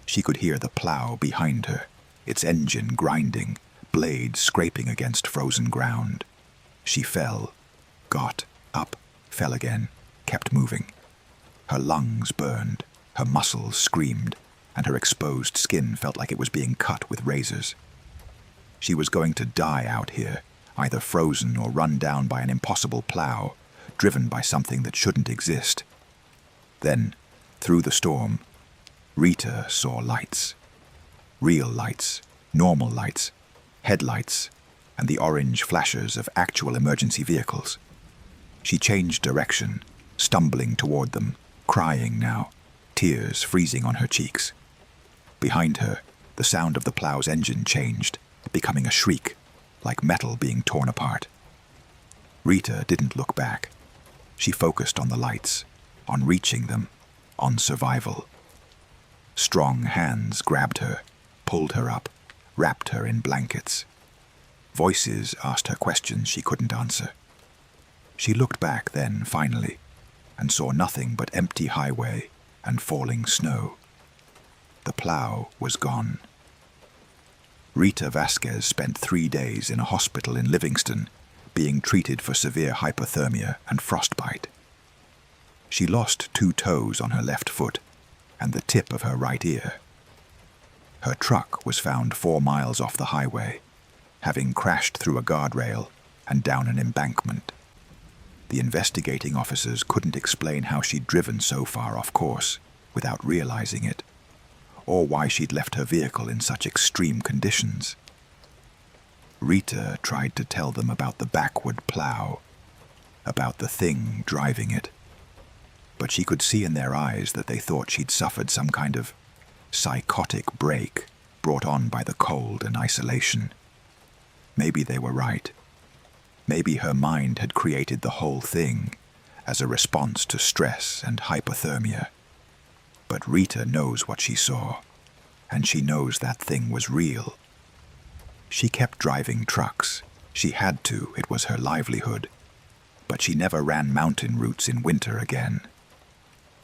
She could hear the plow behind her, its engine grinding, blades scraping against frozen ground. She fell, got up, fell again, kept moving. Her lungs burned, her muscles screamed, and her exposed skin felt like it was being cut with razors. She was going to die out here, either frozen or run down by an impossible plow, driven by something that shouldn't exist. Then, through the storm, Rita saw lights. Real lights, normal lights, headlights, and the orange flashes of actual emergency vehicles. She changed direction, stumbling toward them, crying now, tears freezing on her cheeks. Behind her, the sound of the plow's engine changed, becoming a shriek, like metal being torn apart. Rita didn't look back. She focused on the lights, on reaching them, on survival. Strong hands grabbed her, pulled her up, wrapped her in blankets. Voices asked her questions she couldn't answer. She looked back then, finally, and saw nothing but empty highway and falling snow. The plow was gone. Rita Vasquez spent 3 days in a hospital in Livingston, being treated for severe hypothermia and frostbite. She lost 2 toes on her left foot and the tip of her right ear. Her truck was found 4 miles off the highway, having crashed through a guardrail and down an embankment. The investigating officers couldn't explain how she'd driven so far off course without realizing it, or why she'd left her vehicle in such extreme conditions. Rita tried to tell them about the backward plow, about the thing driving it, but she could see in their eyes that they thought she'd suffered some kind of psychotic break brought on by the cold and isolation. Maybe they were right. Maybe her mind had created the whole thing as a response to stress and hypothermia. But Rita knows what she saw, and she knows that thing was real. She kept driving trucks. She had to, it was her livelihood. But she never ran mountain routes in winter again.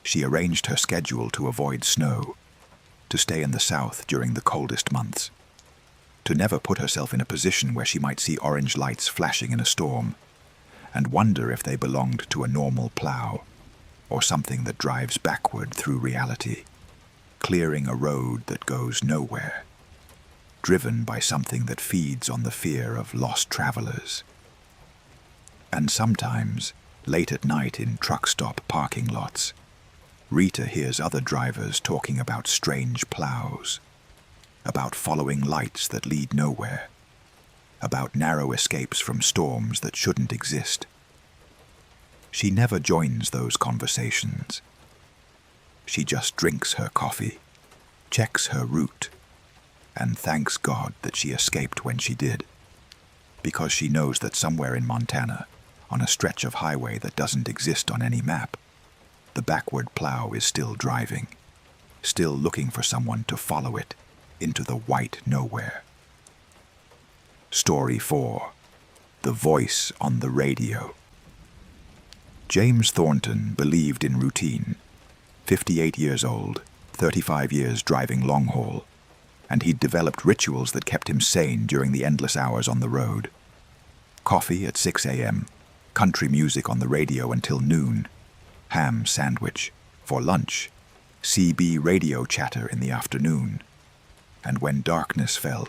She arranged her schedule to avoid snow, to stay in the south during the coldest months, to never put herself in a position where she might see orange lights flashing in a storm and wonder if they belonged to a normal plow or something that drives backward through reality, clearing a road that goes nowhere, driven by something that feeds on the fear of lost travelers. And sometimes, late at night in truck stop parking lots, Rita hears other drivers talking about strange plows, about following lights that lead nowhere, about narrow escapes from storms that shouldn't exist. She never joins those conversations. She just drinks her coffee, checks her route, and thanks God that she escaped when she did, because she knows that somewhere in Montana, on a stretch of highway that doesn't exist on any map, the backward plow is still driving, still looking for someone to follow it into the white nowhere. Story 4. The Voice on the Radio. James Thornton believed in routine. 58 years old, 35 years driving long haul, and he'd developed rituals that kept him sane during the endless hours on the road. Coffee at 6 a.m., country music on the radio until noon, ham sandwich for lunch, CB radio chatter in the afternoon, and when darkness fell,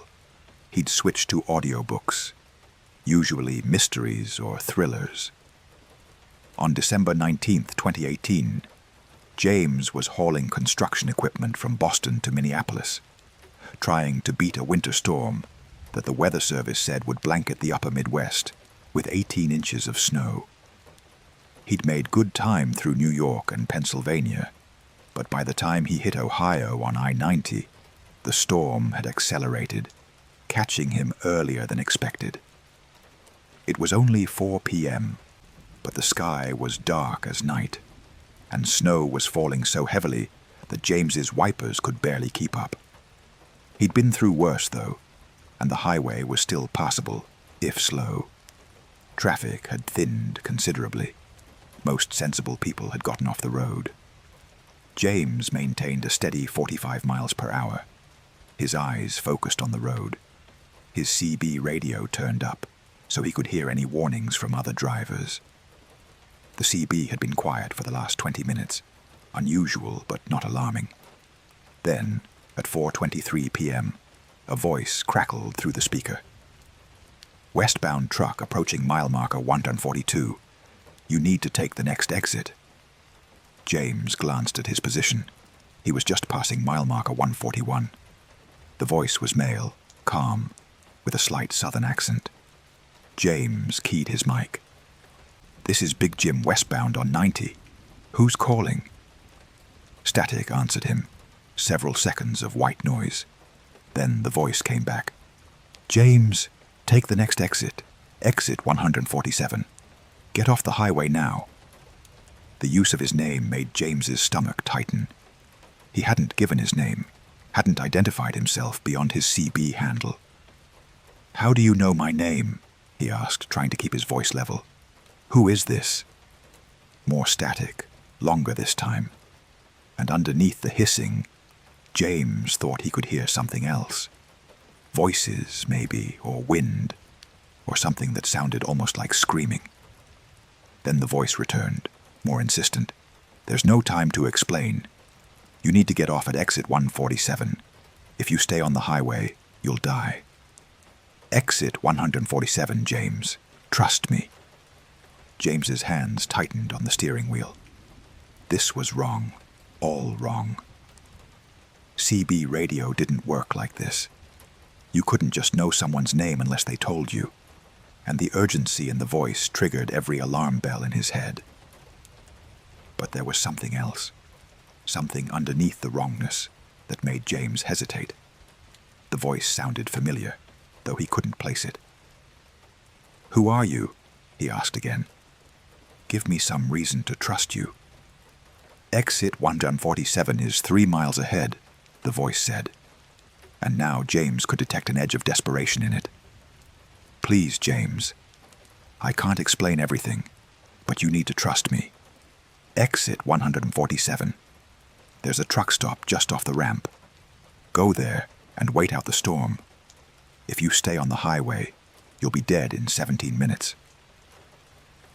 he'd switch to audiobooks, usually mysteries or thrillers. On December 19, 2018, James was hauling construction equipment from Boston to Minneapolis, trying to beat a winter storm that the Weather Service said would blanket the upper Midwest with 18 inches of snow. He'd made good time through New York and Pennsylvania, but by the time he hit Ohio on I-90, the storm had accelerated, catching him earlier than expected. It was only 4 p.m., but the sky was dark as night, and snow was falling so heavily that James's wipers could barely keep up. He'd been through worse, though, and the highway was still passable, if slow. Traffic had thinned considerably. Most sensible people had gotten off the road. James maintained a steady 45 miles per hour, his eyes focused on the road. His CB radio turned up, so he could hear any warnings from other drivers. The CB had been quiet for the last 20 minutes, unusual but not alarming. Then, at 4:23 p.m., a voice crackled through the speaker. "Westbound truck approaching mile marker 142. You need to take the next exit." James glanced at his position. He was just passing mile marker 141. The voice was male, calm, with a slight southern accent. James keyed his mic. "This is Big Jim westbound on 90. Who's calling?" Static answered him. Several seconds of white noise. Then the voice came back. "James, take the next exit. Exit 147. Get off the highway now." The use of his name made James's stomach tighten. He hadn't given his name, hadn't identified himself beyond his CB handle. "How do you know my name?" he asked, trying to keep his voice level. "Who is this?" More static, longer this time. And underneath the hissing, James thought he could hear something else. Voices, maybe, or wind, or something that sounded almost like screaming. Then the voice returned, more insistent. "There's no time to explain. You need to get off at exit 147. If you stay on the highway, you'll die. Exit 147, James. Trust me." James's hands tightened on the steering wheel. This was wrong. All wrong. CB radio didn't work like this. You couldn't just know someone's name unless they told you, and the urgency in the voice triggered every alarm bell in his head. But there was something else, something underneath the wrongness that made James hesitate. The voice sounded familiar, though he couldn't place it. "Who are you?" he asked again. "Give me some reason to trust you." "Exit 147 is 3 miles ahead," the voice said, and now James could detect an edge of desperation in it. "Please, James, I can't explain everything, but you need to trust me. Exit 147. There's a truck stop just off the ramp. Go there and wait out the storm. If you stay on the highway, you'll be dead in 17 minutes.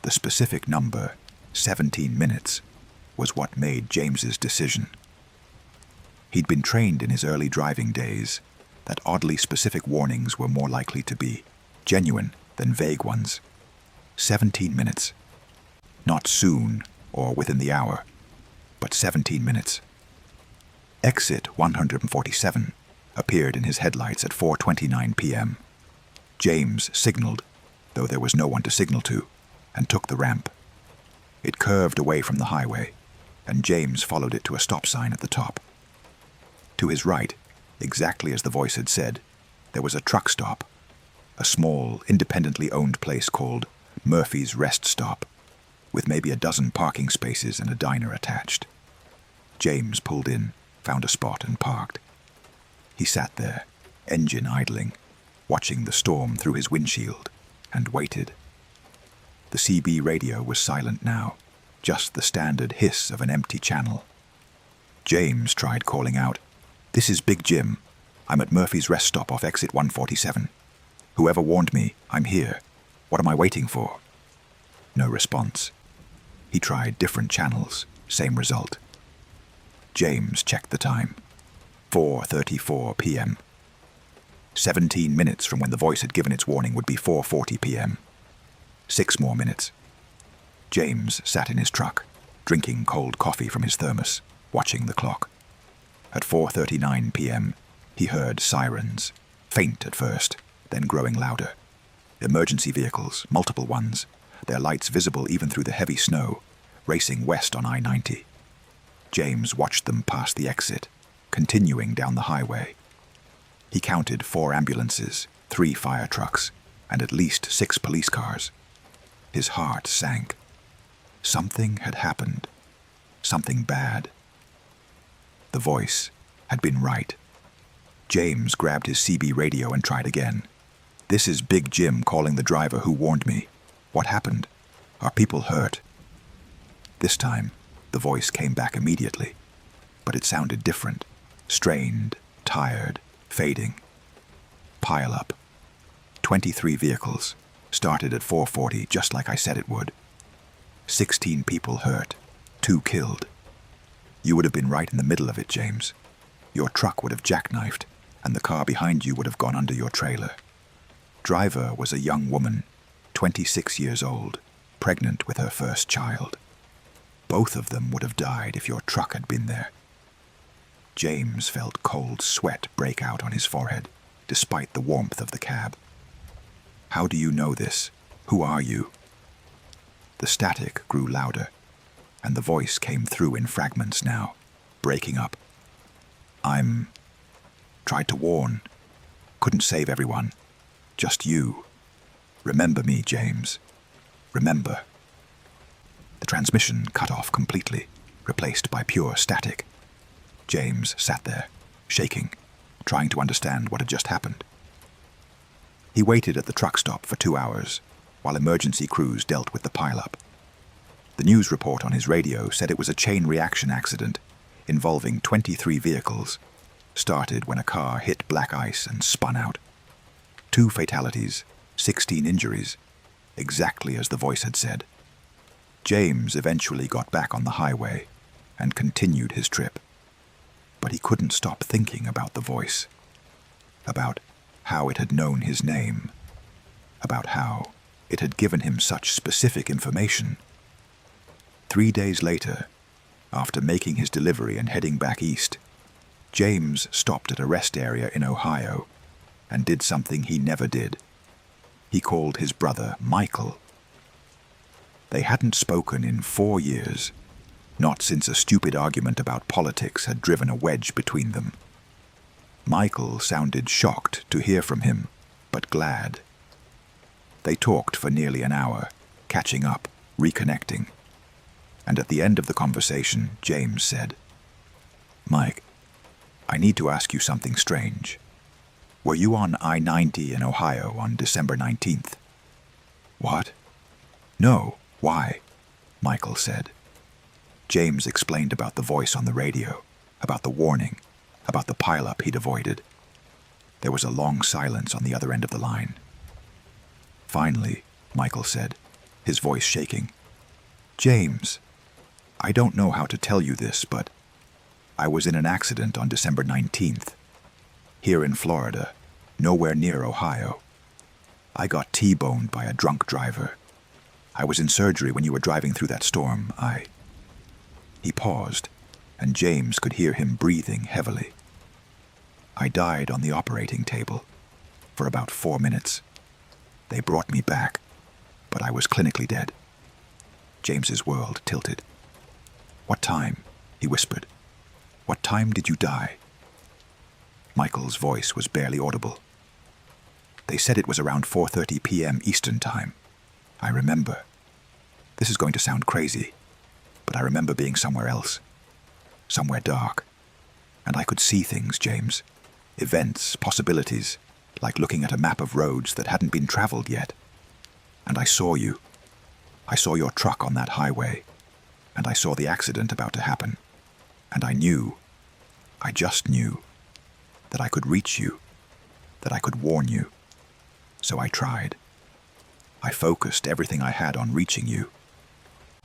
The specific number, 17 minutes, was what made James's decision. He'd been trained in his early driving days that oddly specific warnings were more likely to be genuine than vague ones. 17 minutes. Not soon or within the hour, but 17 minutes. Exit 147 appeared in his headlights at 4:29 p.m. James signaled, though there was no one to signal to, and took the ramp. It curved away from the highway, and James followed it to a stop sign at the top. To his right, exactly as the voice had said, there was a truck stop, a small, independently owned place called Murphy's Rest Stop, with maybe a dozen parking spaces and a diner attached. James pulled in, found a spot, and parked. He sat there, engine idling, watching the storm through his windshield, and waited. The CB radio was silent now, just the standard hiss of an empty channel. James tried calling out, "This is Big Jim. I'm at Murphy's Rest Stop off exit 147. Whoever warned me, I'm here. What am I waiting for?" No response. He tried different channels, same result. James checked the time. 4:34 p.m. 17 minutes from when the voice had given its warning would be 4:40 p.m. 6 more minutes. James sat in his truck, drinking cold coffee from his thermos, watching the clock. At 4:39 p.m., he heard sirens, faint at first, then growing louder. Emergency vehicles, multiple ones, their lights visible even through the heavy snow, racing west on I-90. James watched them pass the exit, continuing down the highway. He counted 4 ambulances, 3 fire trucks, and at least 6 police cars. His heart sank. Something had happened. Something bad. The voice had been right. James grabbed his CB radio and tried again. "This is Big Jim calling the driver who warned me. What happened? Are people hurt?" This time, the voice came back immediately, but it sounded different. Strained, tired, fading. Pile up. 23 vehicles. Started at 4:40, just like I said it would. 16 people hurt. 2 killed. You would have been right in the middle of it, James. Your truck would have jackknifed, and the car behind you would have gone under your trailer. Driver was a young woman, 26 years old, pregnant with her first child. Both of them would have died if your truck had been there. James felt cold sweat break out on his forehead, despite the warmth of the cab. "How do you know this? Who are you?" The static grew louder, and the voice came through in fragments now, breaking up. "I'm... tried to warn. Couldn't save everyone. Just you. Remember me, James. Remember." The transmission cut off completely, replaced by pure static. James sat there, shaking, trying to understand what had just happened. He waited at the truck stop for 2 hours, while emergency crews dealt with the pileup. The news report on his radio said it was a chain reaction accident involving 23 vehicles, started when a car hit black ice and spun out. 2 fatalities, 16 injuries, exactly as the voice had said. James eventually got back on the highway and continued his trip. But he couldn't stop thinking about the voice, about how it had known his name, about how it had given him such specific information. 3 days later, after making his delivery and heading back east, James stopped at a rest area in Ohio and did something he never did. He called his brother Michael. They hadn't spoken in 4 years, not since a stupid argument about politics had driven a wedge between them. Michael sounded shocked to hear from him, but glad. They talked for nearly an hour, catching up, reconnecting. And at the end of the conversation, James said, "Mike, I need to ask you something strange. Were you on I-90 in Ohio on December 19th? "What? "No. Why?" Michael said. James explained about the voice on the radio, about the warning, about the pileup he'd avoided. There was a long silence on the other end of the line. Finally, Michael said, his voice shaking, "James, I don't know how to tell you this, but I was in an accident on December 19th, here in Florida, nowhere near Ohio. I got T-boned by a drunk driver. I was in surgery when you were driving through that storm. He paused, and James could hear him breathing heavily. "I died on the operating table for about 4 minutes. They brought me back, but I was clinically dead." James's world tilted. "What time?" he whispered. "What time did you die?" Michael's voice was barely audible. "They said it was around 4:30 p.m. Eastern Time. I remember. This is going to sound crazy, but I remember being somewhere else, somewhere dark. And I could see things, James. Events, possibilities, like looking at a map of roads that hadn't been traveled yet. And I saw you. I saw your truck on that highway, and I saw the accident about to happen. And I just knew, that I could reach you, that I could warn you. So I tried. I focused everything I had on reaching you.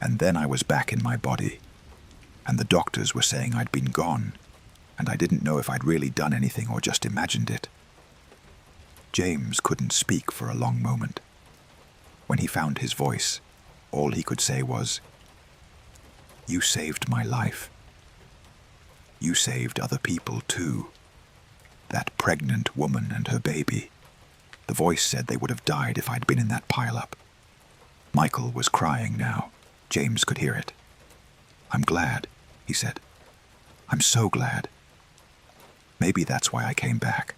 And then I was back in my body, and the doctors were saying I'd been gone, and I didn't know if I'd really done anything or just imagined it." James couldn't speak for a long moment. When he found his voice, all he could say was, "You saved my life. You saved other people too. That pregnant woman and her baby. The voice said they would have died if I'd been in that pileup. Michael was crying now. James could hear it. "I'm glad," he said. "I'm so glad. Maybe that's why I came back.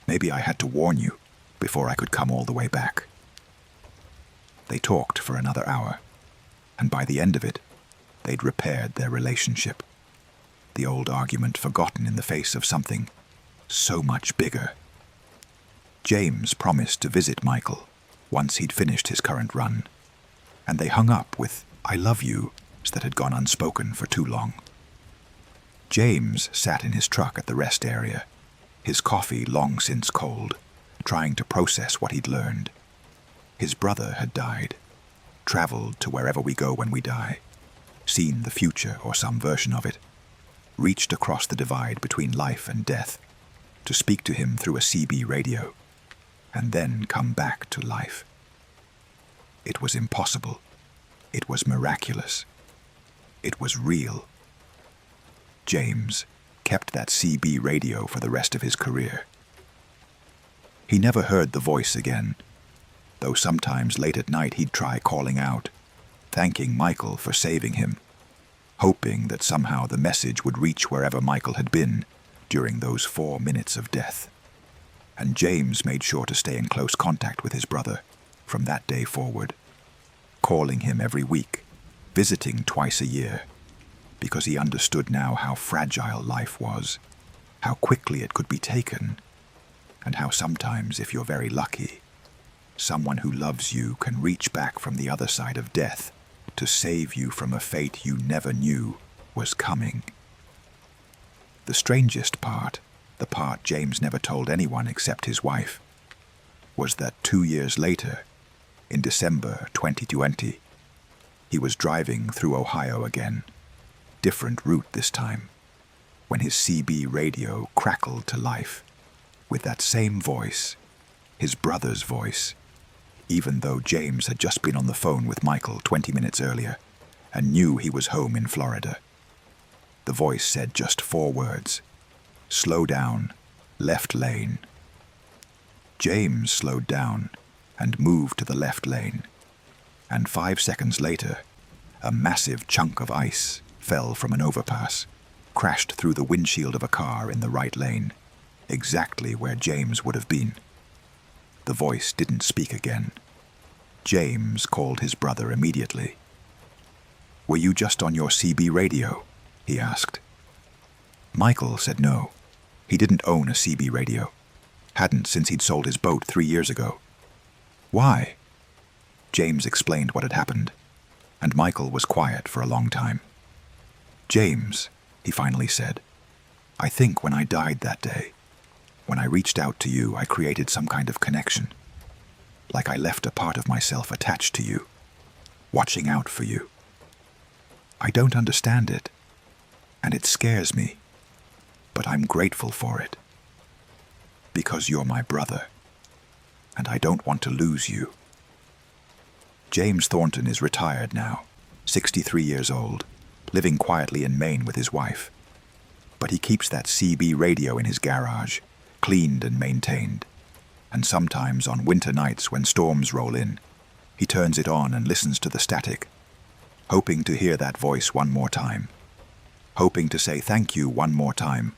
Maybe I had to warn you before I could come all the way back." They talked for another hour, and by the end of it, they'd repaired their relationship. The old argument forgotten in the face of something so much bigger. James promised to visit Michael once he'd finished his current run, and they hung up with "I love yous" that had gone unspoken for too long. James sat in his truck at the rest area, his coffee long since cold, trying to process what he'd learned. His brother had died, traveled to wherever we go when we die, seen the future or some version of it, reached across the divide between life and death to speak to him through a CB radio, and then come back to life. It was impossible. It was miraculous. It was real. James kept that CB radio for the rest of his career. He never heard the voice again, though sometimes late at night he'd try calling out, thanking Michael for saving him, hoping that somehow the message would reach wherever Michael had been during those 4 minutes of death. And James made sure to stay in close contact with his brother from that day forward, calling him every week, visiting twice a year, because he understood now how fragile life was, how quickly it could be taken, and how sometimes, if you're very lucky, someone who loves you can reach back from the other side of death to save you from a fate you never knew was coming. The strangest part, the part James never told anyone except his wife, was that 2 years later, in December 2020, he was driving through Ohio again, different route this time, when his CB radio crackled to life with that same voice, his brother's voice, even though James had just been on the phone with Michael 20 minutes earlier and knew he was home in Florida. The voice said just 4 words: "Slow down, left lane." James slowed down and moved to the left lane, and 5 seconds later, a massive chunk of ice fell from an overpass, crashed through the windshield of a car in the right lane, exactly where James would have been. The voice didn't speak again. James called his brother immediately. "Were you just on your CB radio?" he asked. Michael said no. He didn't own a CB radio. Hadn't since he'd sold his boat 3 years ago. "Why?" James explained what had happened, and Michael was quiet for a long time. "James," he finally said, "I think when I died that day, when I reached out to you, I created some kind of connection. Like I left a part of myself attached to you, watching out for you. I don't understand it, and it scares me, but I'm grateful for it. Because you're my brother, and I don't want to lose you." James Thornton is retired now, 63 years old, living quietly in Maine with his wife. But he keeps that CB radio in his garage, cleaned and maintained. And sometimes on winter nights when storms roll in, he turns it on and listens to the static, hoping to hear that voice one more time, hoping to say thank you one more time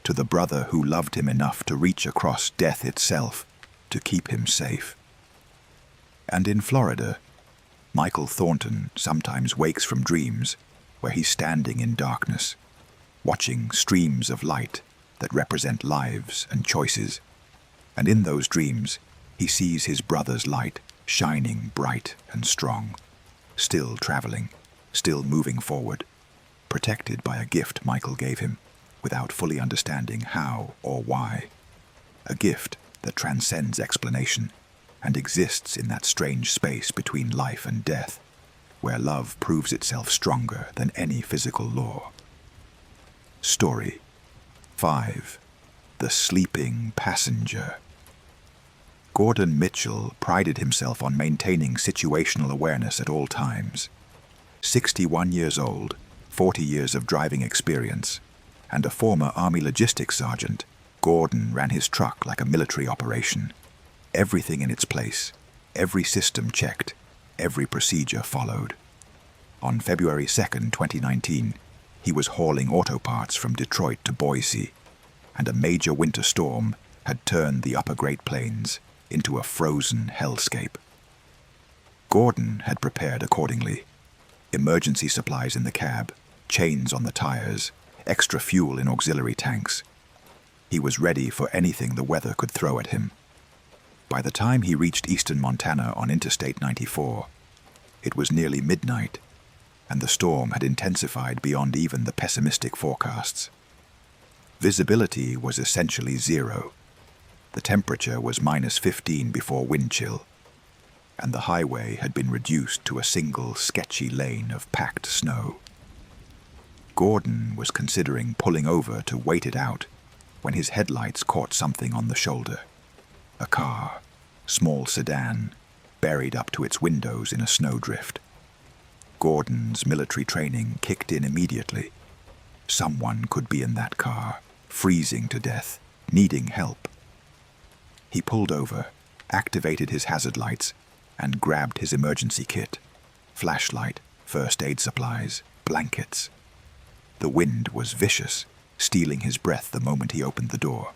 to the brother who loved him enough to reach across death itself to keep him safe. And in Florida, Michael Thornton sometimes wakes from dreams where he's standing in darkness, watching streams of light that represent lives and choices. And in those dreams, he sees his brother's light shining bright and strong, still traveling, still moving forward, protected by a gift Michael gave him, without fully understanding how or why. A gift that transcends explanation and exists in that strange space between life and death, where love proves itself stronger than any physical law. Story 5. The Sleeping Passenger. Gordon Mitchell prided himself on maintaining situational awareness at all times. 61 years old, 40 years of driving experience, and a former Army logistics sergeant, Gordon ran his truck like a military operation. Everything in its place, every system checked, Every procedure followed. On February 2nd, 2019, he was hauling auto parts from Detroit to Boise, and a major winter storm had turned the upper Great Plains into a frozen hellscape. Gordon had prepared accordingly. Emergency supplies in the cab, chains on the tires, extra fuel in auxiliary tanks. He was ready for anything the weather could throw at him. By the time he reached eastern Montana on Interstate 94, it was nearly midnight, and the storm had intensified beyond even the pessimistic forecasts. Visibility was essentially zero. The temperature was -15 before wind chill, and the highway had been reduced to a single sketchy lane of packed snow. Gordon was considering pulling over to wait it out when his headlights caught something on the shoulder. A car, small sedan, buried up to its windows in a snowdrift. Gordon's military training kicked in immediately. Someone could be in that car, freezing to death, needing help. He pulled over, activated his hazard lights, and grabbed his emergency kit: flashlight, first aid supplies, blankets. The wind was vicious, stealing his breath the moment he opened the door,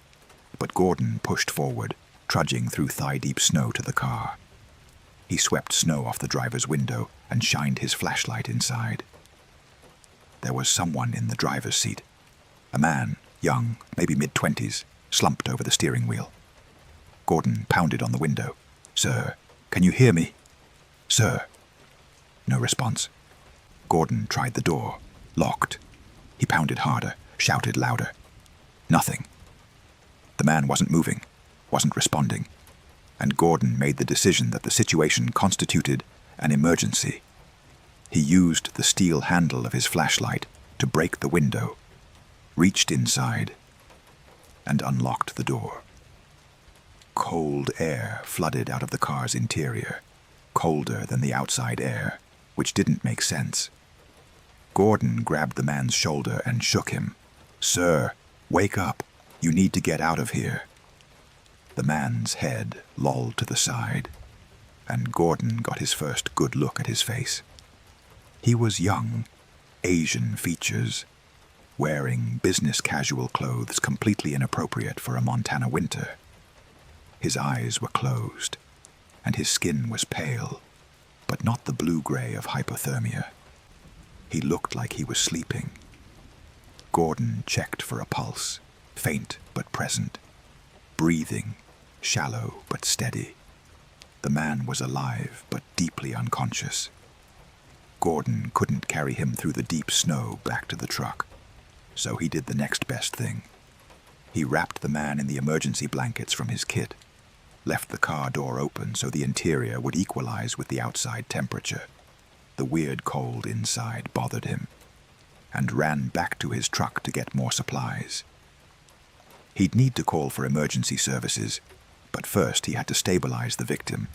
but Gordon pushed forward, trudging through thigh-deep snow to the car. He swept snow off the driver's window and shined his flashlight inside. There was someone in the driver's seat. A man, young, maybe mid-20s, slumped over the steering wheel. Gordon pounded on the window. "Sir, can you hear me? Sir?" No response. Gordon tried the door. Locked. He pounded harder, shouted louder. Nothing. The man wasn't moving, wasn't responding, and Gordon made the decision that the situation constituted an emergency. He used the steel handle of his flashlight to break the window, reached inside, and unlocked the door. Cold air flooded out of the car's interior, colder than the outside air, which didn't make sense. Gordon grabbed the man's shoulder and shook him. "Sir, wake up. You need to get out of here." The man's head lolled to the side, and Gordon got his first good look at his face. He was young, Asian features, wearing business casual clothes completely inappropriate for a Montana winter. His eyes were closed, and his skin was pale, but not the blue-gray of hypothermia. He looked like he was sleeping. Gordon checked for a pulse, faint but present. Breathing, shallow but steady. The man was alive but deeply unconscious. Gordon couldn't carry him through the deep snow back to the truck, so he did the next best thing. He wrapped the man in the emergency blankets from his kit, left the car door open so the interior would equalize with the outside temperature. The weird cold inside bothered him, and ran back to his truck to get more supplies. He'd need to call for emergency services, but first he had to stabilize the victim.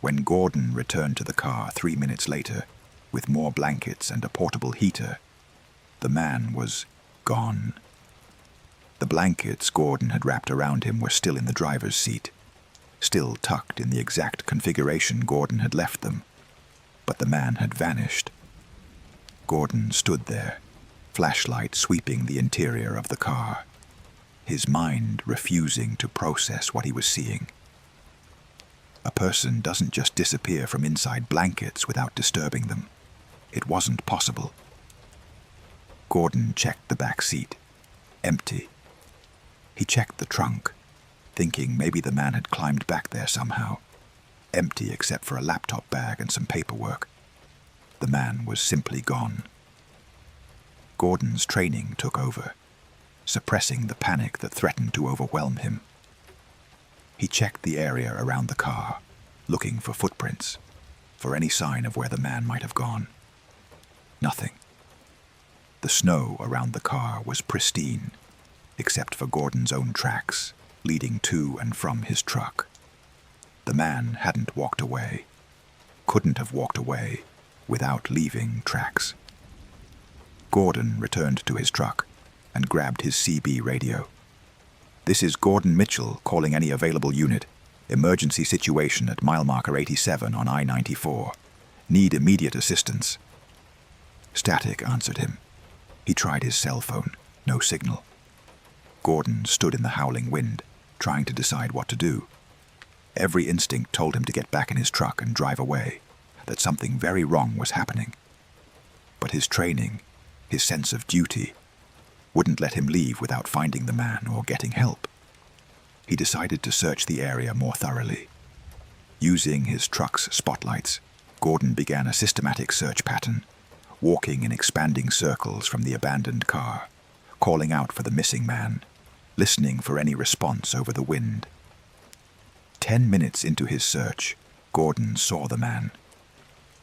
When Gordon returned to the car 3 minutes later, with more blankets and a portable heater, the man was gone. The blankets Gordon had wrapped around him were still in the driver's seat, still tucked in the exact configuration Gordon had left them, but the man had vanished. Gordon stood there, flashlight sweeping the interior of the car, his mind refusing to process what he was seeing. A person doesn't just disappear from inside blankets without disturbing them. It wasn't possible. Gordon checked the back seat. Empty. He checked the trunk, thinking maybe the man had climbed back there somehow. Empty except for a laptop bag and some paperwork. The man was simply gone. Gordon's training took over, suppressing the panic that threatened to overwhelm him. He checked the area around the car, looking for footprints, for any sign of where the man might have gone. Nothing. The snow around the car was pristine, except for Gordon's own tracks, leading to and from his truck. The man hadn't walked away, couldn't have walked away without leaving tracks. Gordon returned to his truck and grabbed his CB radio. "This is Gordon Mitchell calling any available unit. Emergency situation at mile marker 87 on I-94. Need immediate assistance. Static answered him. He tried his cell phone. No signal. Gordon stood in the howling wind, trying to decide what to do. Every instinct told him to get back in his truck and drive away, that something very wrong was happening. But his training, his sense of duty, wouldn't let him leave without finding the man or getting help. He decided to search the area more thoroughly. Using his truck's spotlights, Gordon began a systematic search pattern, walking in expanding circles from the abandoned car, calling out for the missing man, listening for any response over the wind. 10 minutes into his search, Gordon saw the man.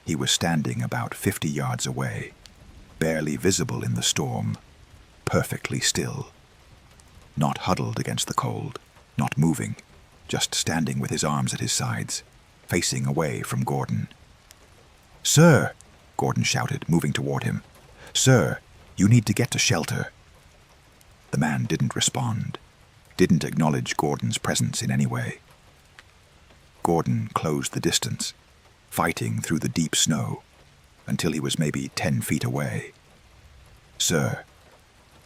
He was standing about 50 yards away, barely visible in the storm, perfectly still. Not huddled against the cold, not moving, just standing with his arms at his sides, facing away from Gordon. "Sir!" Gordon shouted, moving toward him. "Sir, you need to get to shelter." The man didn't respond, didn't acknowledge Gordon's presence in any way. Gordon closed the distance, fighting through the deep snow, until he was maybe 10 feet away. "Sir,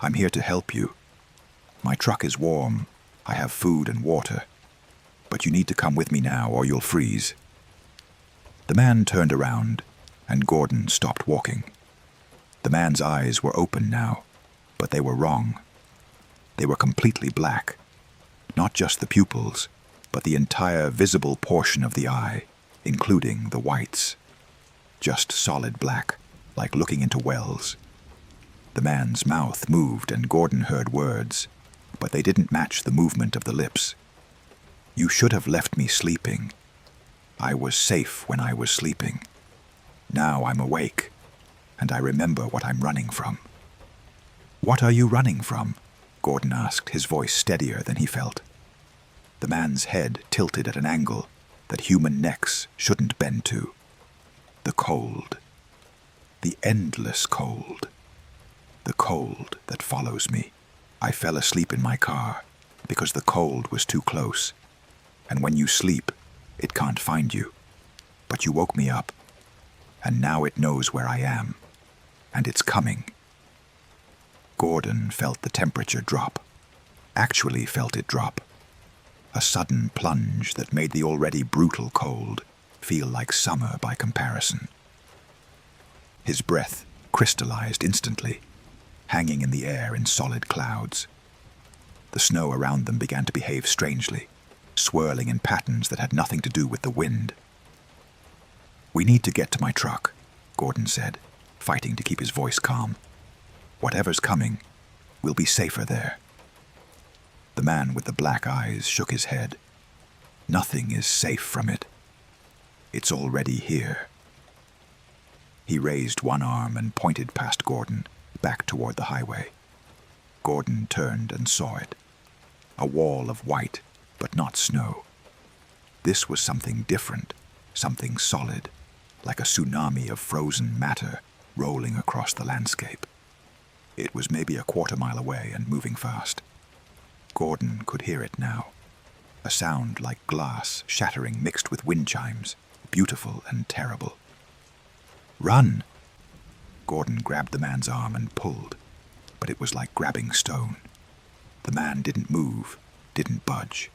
I'm here to help you. My truck is warm, I have food and water, but you need to come with me now or you'll freeze." The man turned around, and Gordon stopped walking. The man's eyes were open now, but they were wrong. They were completely black, not just the pupils, but the entire visible portion of the eye, including the whites. Just solid black, like looking into wells. The man's mouth moved and Gordon heard words, but they didn't match the movement of the lips. "You should have left me sleeping. I was safe when I was sleeping. Now I'm awake, and I remember what I'm running from." "What are you running from?" Gordon asked, his voice steadier than he felt. The man's head tilted at an angle that human necks shouldn't bend to. "The cold. The endless cold. The cold that follows me. I fell asleep in my car because the cold was too close. And when you sleep, it can't find you. But you woke me up, and now it knows where I am, and it's coming." Gordon felt the temperature drop. Actually felt it drop. A sudden plunge that made the already brutal cold feel like summer by comparison. His breath crystallized instantly, hanging in the air in solid clouds. The snow around them began to behave strangely, swirling in patterns that had nothing to do with the wind. "We need to get to my truck," Gordon said, fighting to keep his voice calm. "Whatever's coming, we'll be safer there." The man with the black eyes shook his head. "Nothing is safe from it. It's already here." He raised one arm and pointed past Gordon, back toward the highway. Gordon turned and saw it. A wall of white, but not snow. This was something different, something solid, like a tsunami of frozen matter rolling across the landscape. It was maybe a quarter-mile away and moving fast. Gordon could hear it now. A sound like glass shattering mixed with wind chimes, beautiful and terrible. "Run!" Gordon grabbed the man's arm and pulled, but it was like grabbing stone. The man didn't move, didn't budge.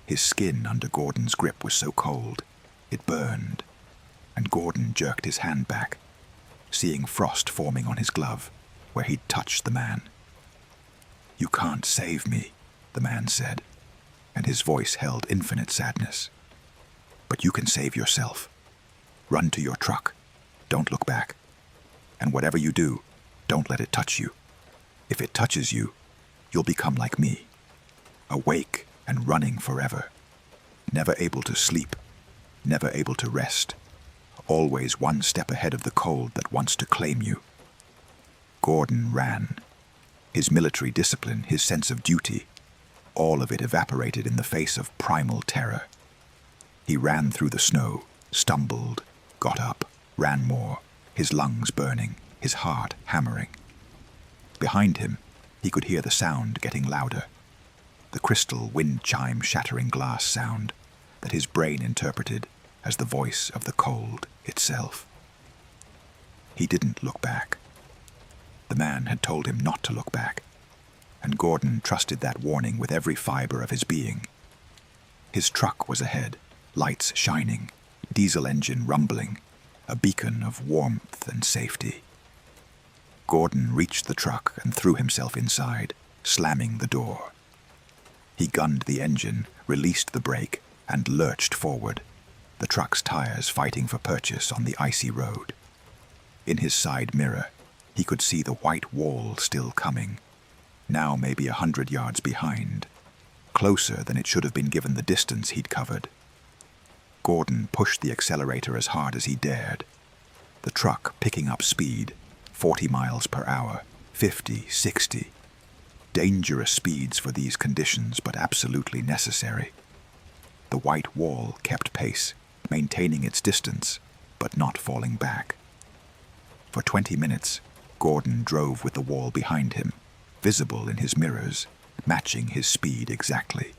His skin under Gordon's grip was so cold, it burned, and Gordon jerked his hand back, seeing frost forming on his glove, where he'd touched the man. "You can't save me," the man said, and his voice held infinite sadness. "But you can save yourself. Run to your truck. Don't look back. And whatever you do, don't let it touch you. If it touches you, you'll become like me, awake and running forever, never able to sleep, never able to rest, always one step ahead of the cold that wants to claim you." Gordon ran. His military discipline, his sense of duty, all of it evaporated in the face of primal terror. He ran through the snow, stumbled, got up, ran more, his lungs burning, his heart hammering. Behind him, he could hear the sound getting louder. The crystal wind chime shattering glass sound, that his brain interpreted as the voice of the cold itself. He didn't look back. The man had told him not to look back, and Gordon trusted that warning with every fiber of his being. His truck was ahead, lights shining, diesel engine rumbling, a beacon of warmth and safety. Gordon reached the truck and threw himself inside, slamming the door. He gunned the engine, released the brake, and lurched forward, the truck's tires fighting for purchase on the icy road. In his side mirror, he could see the white wall still coming, now maybe 100 yards behind, closer than it should have been given the distance he'd covered. Gordon pushed the accelerator as hard as he dared, the truck picking up speed, 40 miles per hour, 50, 60. Dangerous speeds for these conditions, but absolutely necessary. The white wall kept pace, maintaining its distance, but not falling back. For 20 minutes, Gordon drove with the wall behind him, visible in his mirrors, matching his speed exactly.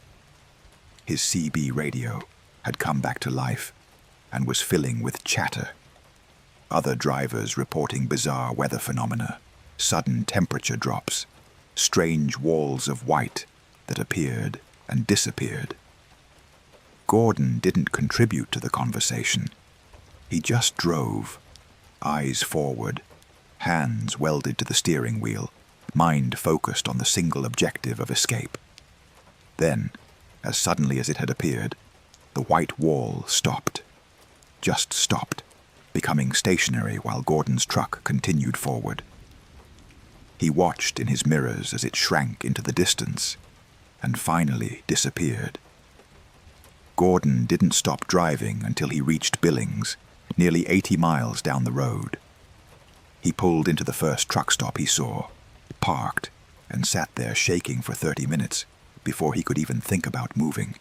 His CB radio had come back to life and was filling with chatter. Other drivers reporting bizarre weather phenomena, sudden temperature drops, strange walls of white that appeared and disappeared. Gordon didn't contribute to the conversation. He just drove, eyes forward, hands welded to the steering wheel, mind focused on the single objective of escape. Then, as suddenly as it had appeared, the white wall stopped. Just stopped, becoming stationary while Gordon's truck continued forward. He watched in his mirrors as it shrank into the distance and finally disappeared. Gordon didn't stop driving until he reached Billings, nearly 80 miles down the road. He pulled into the first truck stop he saw, parked, and sat there shaking for 30 minutes before he could even think about moving.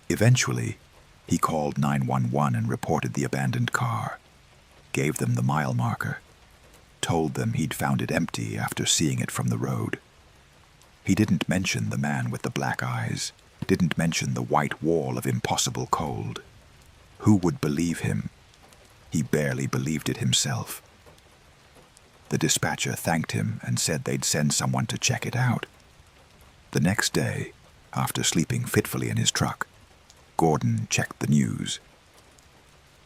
Eventually, he called 911 and reported the abandoned car, gave them the mile marker, told them he'd found it empty after seeing it from the road. He didn't mention the man with the black eyes, didn't mention the white wall of impossible cold. Who would believe him? He barely believed it himself. The dispatcher thanked him and said they'd send someone to check it out. The next day, after sleeping fitfully in his truck, Gordon checked the news.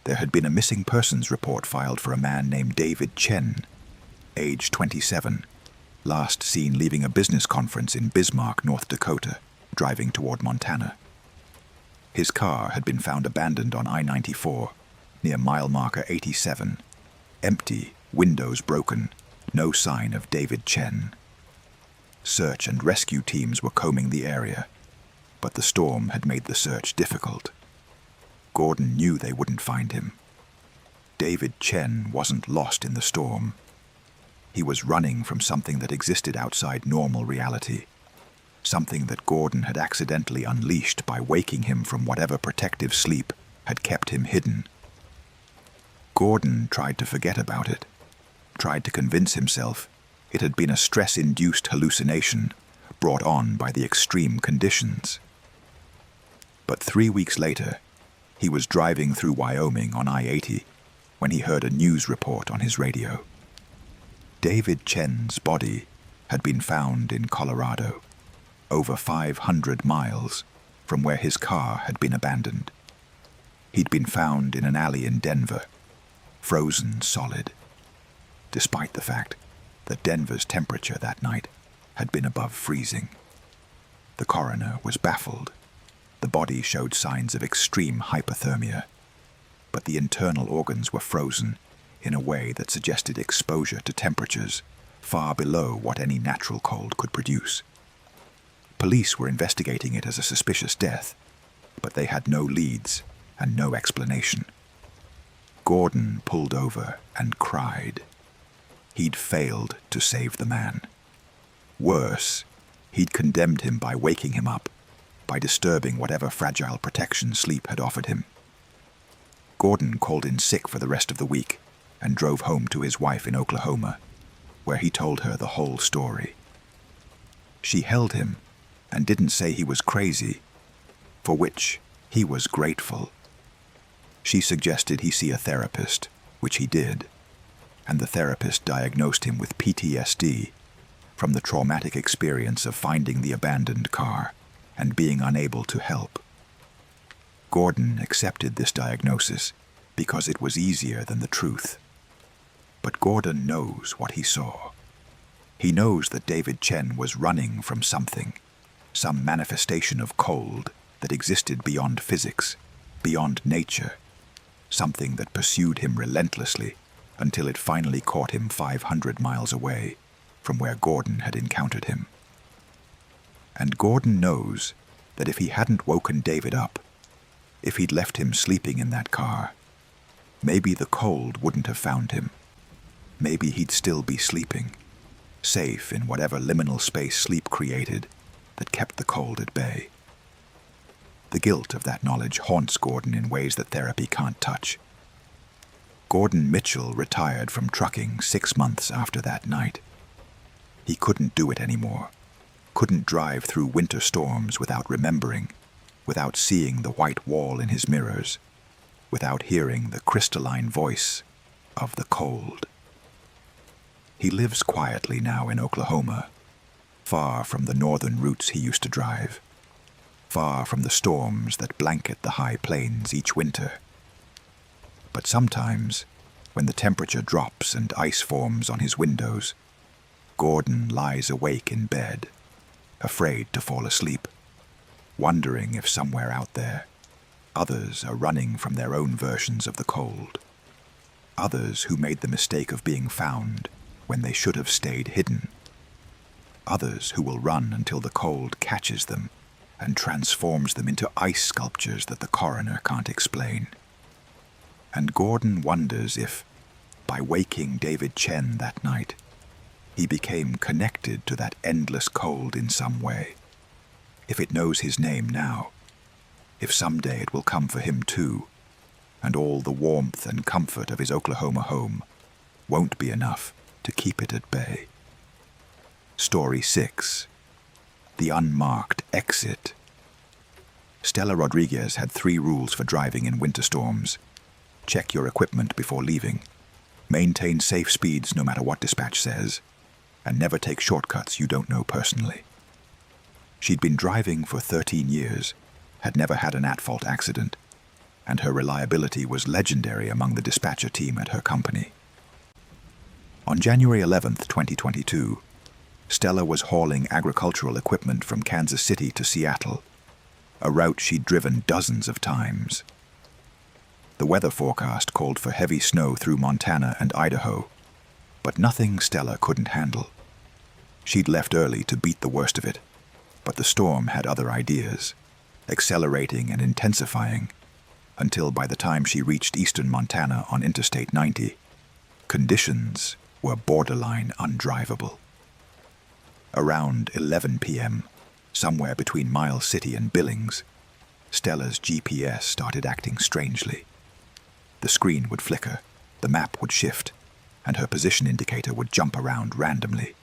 There had been a missing persons report filed for a man named David Chen, age 27, last seen leaving a business conference in Bismarck, North Dakota, driving toward Montana. His car had been found abandoned on I-94, near mile marker 87, empty, windows broken, no sign of David Chen. Search and rescue teams were combing the area, but the storm had made the search difficult. Gordon knew they wouldn't find him. David Chen wasn't lost in the storm. He was running from something that existed outside normal reality, something that Gordon had accidentally unleashed by waking him from whatever protective sleep had kept him hidden. Gordon tried to forget about it, tried to convince himself it had been a stress-induced hallucination brought on by the extreme conditions. But 3 weeks later, he was driving through Wyoming on I-80 when he heard a news report on his radio. David Chen's body had been found in Colorado, over 500 miles from where his car had been abandoned. He'd been found in an alley in Denver, frozen solid, despite the fact that Denver's temperature that night had been above freezing. The coroner was baffled. The body showed signs of extreme hypothermia, but the internal organs were frozen in a way that suggested exposure to temperatures far below what any natural cold could produce. Police were investigating it as a suspicious death, but they had no leads and no explanation. Gordon pulled over and cried. He'd failed to save the man. Worse, he'd condemned him by waking him up, by disturbing whatever fragile protection sleep had offered him. Gordon called in sick for the rest of the week and drove home to his wife in Oklahoma, where he told her the whole story. She held him and didn't say he was crazy, for which He was grateful. She suggested he see a therapist, which he did, and the therapist diagnosed him with PTSD from the traumatic experience of finding the abandoned car and being unable to help. Gordon accepted this diagnosis because it was easier than the truth. But Gordon knows what he saw. He knows that David Chen was running from something, some manifestation of cold that existed beyond physics, beyond nature, something that pursued him relentlessly until it finally caught him 500 miles away from where Gordon had encountered him. And Gordon knows that if he hadn't woken David up, if he'd left him sleeping in that car, maybe the cold wouldn't have found him. Maybe he'd still be sleeping, safe in whatever liminal space sleep created that kept the cold at bay. The guilt of that knowledge haunts Gordon in ways that therapy can't touch. Gordon Mitchell retired from trucking 6 months after that night. He couldn't do it anymore, couldn't drive through winter storms without remembering, without seeing the white wall in his mirrors, without hearing the crystalline voice of the cold. He lives quietly now in Oklahoma, far from the northern routes he used to drive, far from the storms that blanket the high plains each winter. But sometimes, when the temperature drops and ice forms on his windows, Gordon lies awake in bed, afraid to fall asleep, wondering if somewhere out there, others are running from their own versions of the cold. Others who made the mistake of being found when they should have stayed hidden. Others who will run until the cold catches them and transforms them into ice sculptures that the coroner can't explain. And Gordon wonders if, by waking David Chen that night, he became connected to that endless cold in some way. If it knows his name now, if someday it will come for him too, and all the warmth and comfort of his Oklahoma home won't be enough to keep it at bay. Story 6. The Unmarked Exit. Stella Rodriguez had 3 rules for driving in winter storms. Check your equipment before leaving. Maintain safe speeds no matter what dispatch says. And never take shortcuts you don't know personally. She'd been driving for 13 years, had never had an at-fault accident, and her reliability was legendary among the dispatcher team at her company. On January 11th, 2022, Stella was hauling agricultural equipment from Kansas City to Seattle, a route she'd driven dozens of times. The weather forecast called for heavy snow through Montana and Idaho, but nothing Stella couldn't handle. She'd left early to beat the worst of it, but the storm had other ideas, accelerating and intensifying, until by the time she reached eastern Montana on Interstate 90, conditions were borderline undrivable. Around 11 p.m., somewhere between Miles City and Billings, Stella's GPS started acting strangely. The screen would flicker, the map would shift, and her position indicator would jump around randomly.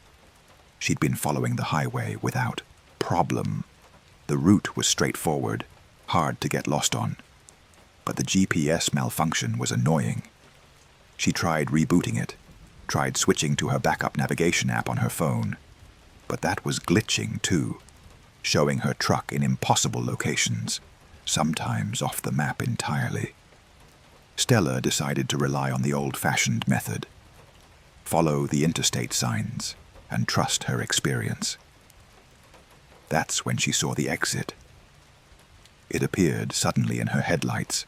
She'd been following the highway without problem. The route was straightforward, hard to get lost on. But the GPS malfunction was annoying. She tried rebooting it, tried switching to her backup navigation app on her phone. But that was glitching too, showing her truck in impossible locations, sometimes off the map entirely. Stella decided to rely on the old-fashioned method. Follow the interstate signs and trust her experience. That's when she saw the exit. It appeared suddenly in her headlights.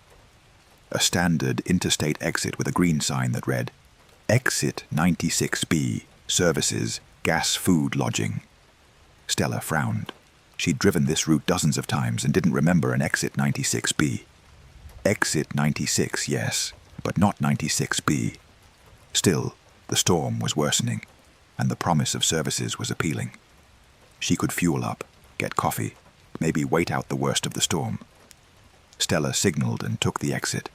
A standard interstate exit with a green sign that read, Exit 96B, Services, Gas Food Lodging. Stella frowned. She'd driven this route dozens of times and didn't remember an exit 96B. Exit 96, yes, but not 96B. Still, the storm was worsening, and the promise of services was appealing. She could fuel up, get coffee, maybe wait out the worst of the storm. Stella signaled and took the exit,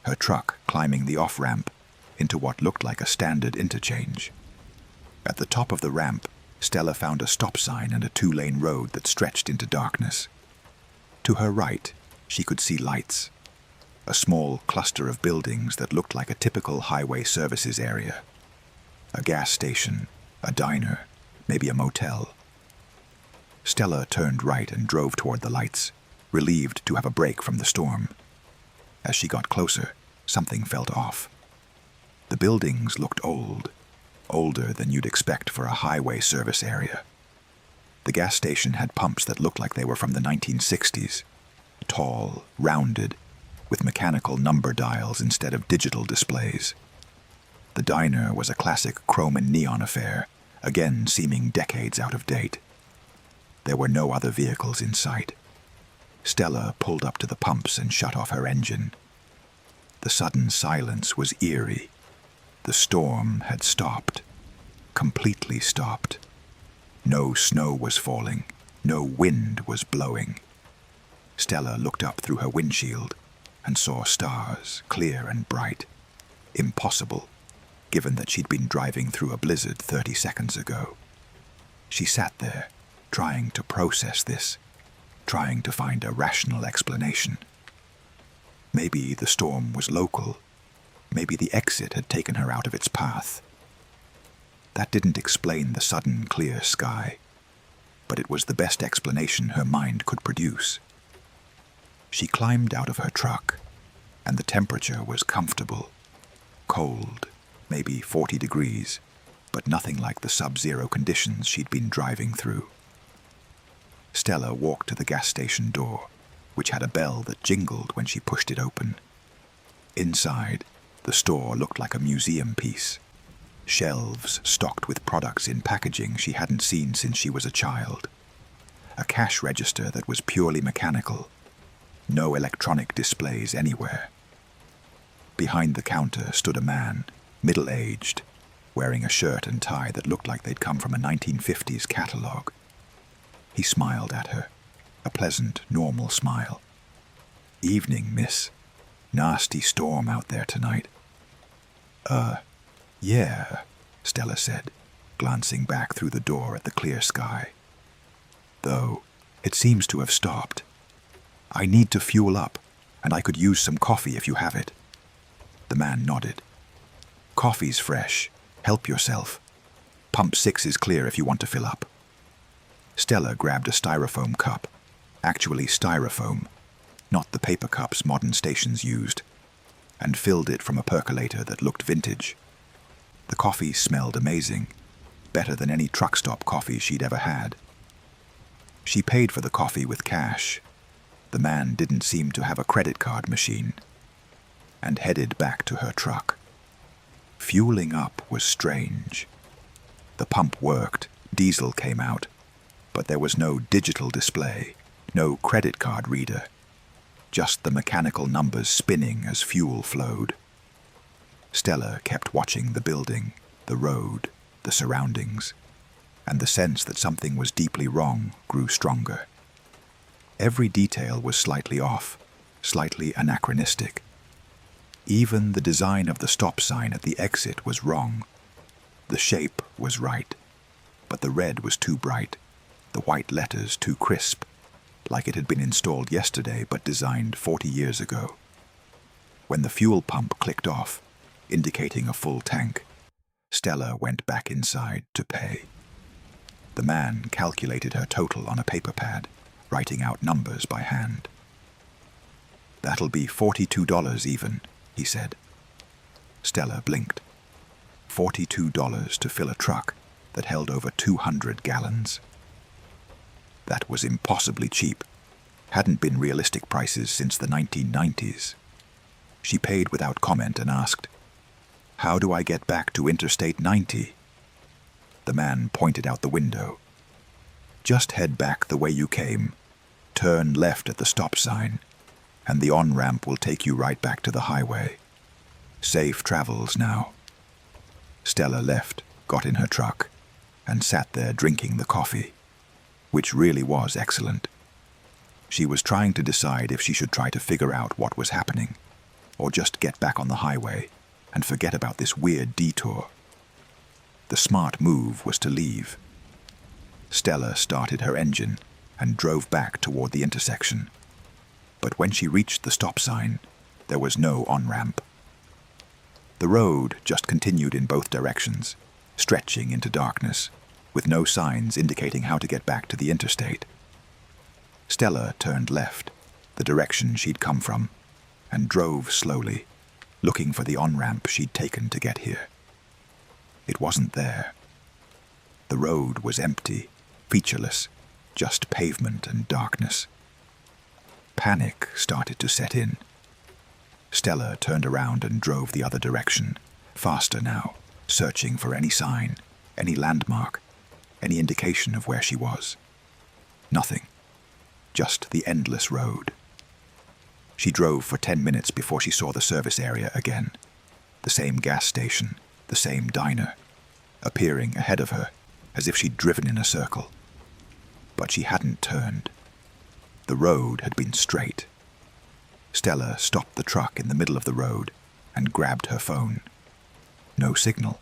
her truck climbing the off-ramp into what looked like a standard interchange. At the top of the ramp, Stella found a stop sign and a 2-lane road that stretched into darkness. To her right, She could see lights, a small cluster of buildings that looked like a typical highway services area. A gas station, a diner, maybe a motel. Stella turned right and drove toward the lights, relieved to have a break from the storm. As she got closer, something felt off. The buildings looked old, older than you'd expect for a highway service area. The gas station had pumps that looked like they were from the 1960s, tall, rounded, with mechanical number dials instead of digital displays. The diner was a classic chrome and neon affair, again seeming decades out of date. There were no other vehicles in sight. Stella pulled up to the pumps and shut off her engine. The sudden silence was eerie. The storm had stopped. Completely stopped. No snow was falling. No wind was blowing. Stella looked up through her windshield and saw stars, clear and bright. Impossible, given that she'd been driving through a blizzard 30 seconds ago. She sat there, trying to process this, trying to find a rational explanation. Maybe the storm was local. Maybe the exit had taken her out of its path. That didn't explain the sudden clear sky, but it was the best explanation her mind could produce. She climbed out of her truck, and the temperature was comfortable. Cold, maybe 40 degrees, but nothing like the sub-zero conditions she'd been driving through. Stella walked to the gas station door, which had a bell that jingled when she pushed it open. Inside, the store looked like a museum piece. Shelves stocked with products in packaging she hadn't seen since she was a child. A cash register that was purely mechanical. No electronic displays anywhere. Behind the counter stood a man, middle-aged, wearing a shirt and tie that looked like they'd come from a 1950s catalog. He smiled at her, a pleasant, normal smile. "Evening, miss. Nasty storm out there tonight." Yeah," Stella said, glancing back through the door at the clear sky. "Though, it seems to have stopped. I need to fuel up, and I could use some coffee if you have it." The man nodded. "Coffee's fresh. Help yourself. Pump 6 is clear if you want to fill up." Stella grabbed a styrofoam cup. Actually styrofoam, not the paper cups modern stations used, and filled it from a percolator that looked vintage. The coffee smelled amazing, better than any truck stop coffee she'd ever had. She paid for the coffee with cash. The man didn't seem to have a credit card machine, and headed back to her truck. Fueling up was strange. The pump worked, diesel came out, but there was no digital display, no credit card reader, just the mechanical numbers spinning as fuel flowed. Stella kept watching the building, the road, the surroundings, and the sense that something was deeply wrong grew stronger. Every detail was slightly off, slightly anachronistic. Even the design of the stop sign at the exit was wrong. The shape was right, but the red was too bright, the white letters too crisp, like it had been installed yesterday but designed 40 years ago. When the fuel pump clicked off, indicating a full tank, Stella went back inside to pay. The man calculated her total on a paper pad, writing out numbers by hand. "That'll be $42 even," he said. Stella blinked. $42 to fill a truck that held over 200 gallons. That was impossibly cheap. Hadn't been realistic prices since the 1990s. She paid without comment and asked, "How do I get back to Interstate 90? The man pointed out the window. "Just head back the way you came. Turn left at the stop sign, and the on-ramp will take you right back to the highway. Safe travels now." Stella left, got in her truck, and sat there drinking the coffee, which really was excellent. She was trying to decide if she should try to figure out what was happening, or just get back on the highway and forget about this weird detour. The smart move was to leave. Stella started her engine and drove back toward the intersection. But when she reached the stop sign, there was no on-ramp. The road just continued in both directions, stretching into darkness, with no signs indicating how to get back to the interstate. Stella turned left, the direction she'd come from, and drove slowly, looking for the on-ramp she'd taken to get here. It wasn't there. The road was empty, featureless, just pavement and darkness. Panic started to set in. Stella turned around and drove the other direction, faster now, searching for any sign, any landmark, any indication of where she was. Nothing. Just the endless road. She drove for 10 minutes before she saw the service area again. The same gas station, the same diner, appearing ahead of her as if she'd driven in a circle. But she hadn't turned. The road had been straight. Stella stopped the truck in the middle of the road and grabbed her phone. No signal.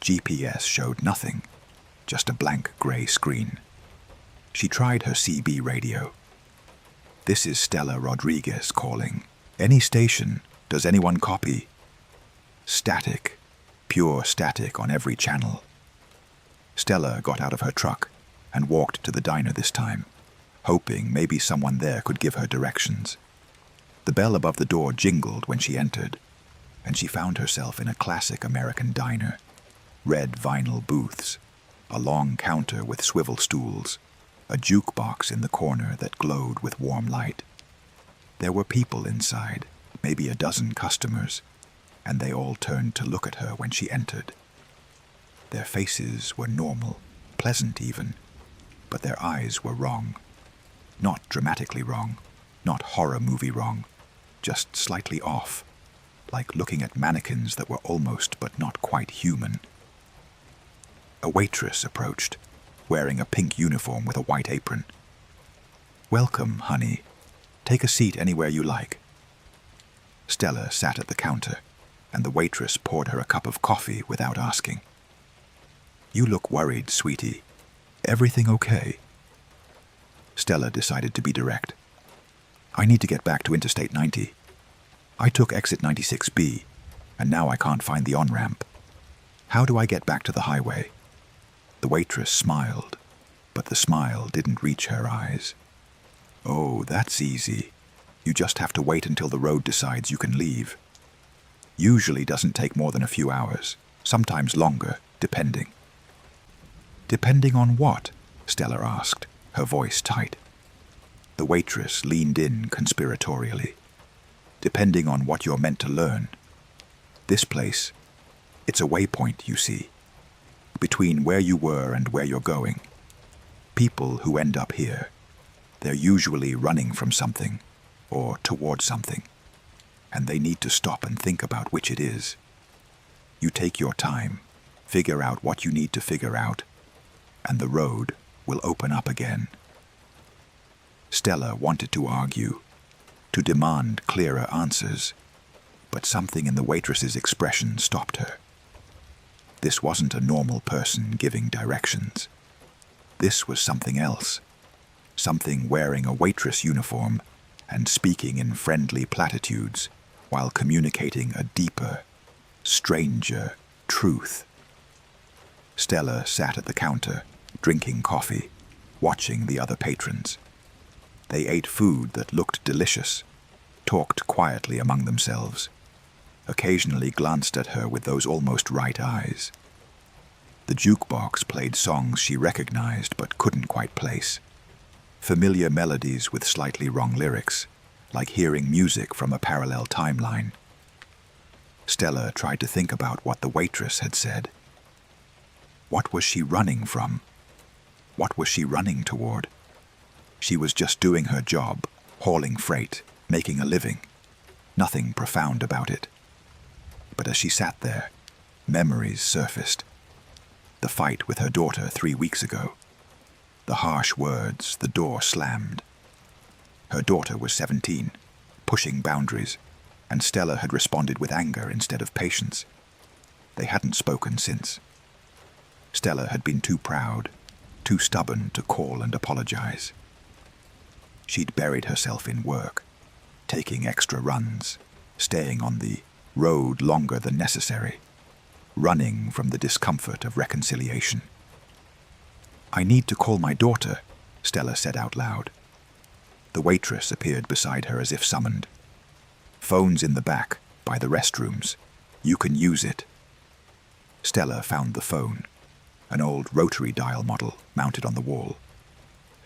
GPS showed nothing, just a blank gray screen. She tried her CB radio. "This is Stella Rodriguez calling. Any station. Does anyone copy?" Static. Pure static on every channel. Stella got out of her truck and walked to the diner this time, hoping maybe someone there could give her directions. The bell above the door jingled when she entered, and she found herself in a classic American diner. Red vinyl booths, a long counter with swivel stools, a jukebox in the corner that glowed with warm light. There were people inside, maybe a dozen customers, and they all turned to look at her when she entered. Their faces were normal, pleasant even, but their eyes were wrong. Not dramatically wrong, not horror movie wrong, just slightly off, like looking at mannequins that were almost but not quite human. A waitress approached, wearing a pink uniform with a white apron. "Welcome, honey. Take a seat anywhere you like." Stella sat at the counter, and the waitress poured her a cup of coffee without asking. "You look worried, sweetie. Everything okay?" Stella decided to be direct. "I need to get back to Interstate 90. I took exit 96B, and now I can't find the on-ramp. How do I get back to the highway?" The waitress smiled, but the smile didn't reach her eyes. "Oh, that's easy. You just have to wait until the road decides you can leave. Usually doesn't take more than a few hours, sometimes longer, depending." "Depending on what?" Stella asked, her voice tight. The waitress leaned in conspiratorially. "Depending on what you're meant to learn. This place, it's a waypoint, you see, between where you were and where you're going. People who end up here, they're usually running from something, or toward something, and they need to stop and think about which it is. You take your time, figure out what you need to figure out, and the road will open up again." Stella wanted to argue, to demand clearer answers, but something in the waitress's expression stopped her. This wasn't a normal person giving directions. This was something else, something wearing a waitress uniform and speaking in friendly platitudes while communicating a deeper, stranger truth. Stella sat at the counter, drinking coffee, watching the other patrons. They ate food that looked delicious, talked quietly among themselves, occasionally glanced at her with those almost right eyes. The jukebox played songs she recognized but couldn't quite place. Familiar melodies with slightly wrong lyrics, like hearing music from a parallel timeline. Stella tried to think about what the waitress had said. What was she running from? What was she running toward? She was just doing her job, hauling freight, making a living. Nothing profound about it. But as she sat there, memories surfaced. The fight with her daughter 3 weeks ago. The harsh words, the door slammed. Her daughter was 17, pushing boundaries, and Stella had responded with anger instead of patience. They hadn't spoken since. Stella had been too proud, too stubborn to call and apologize. She'd buried herself in work, taking extra runs, staying on the road longer than necessary, running from the discomfort of reconciliation. "I need to call my daughter," Stella said out loud. The waitress appeared beside her as if summoned. "Phone's in the back, by the restrooms. You can use it." Stella found the phone, an old rotary dial model mounted on the wall.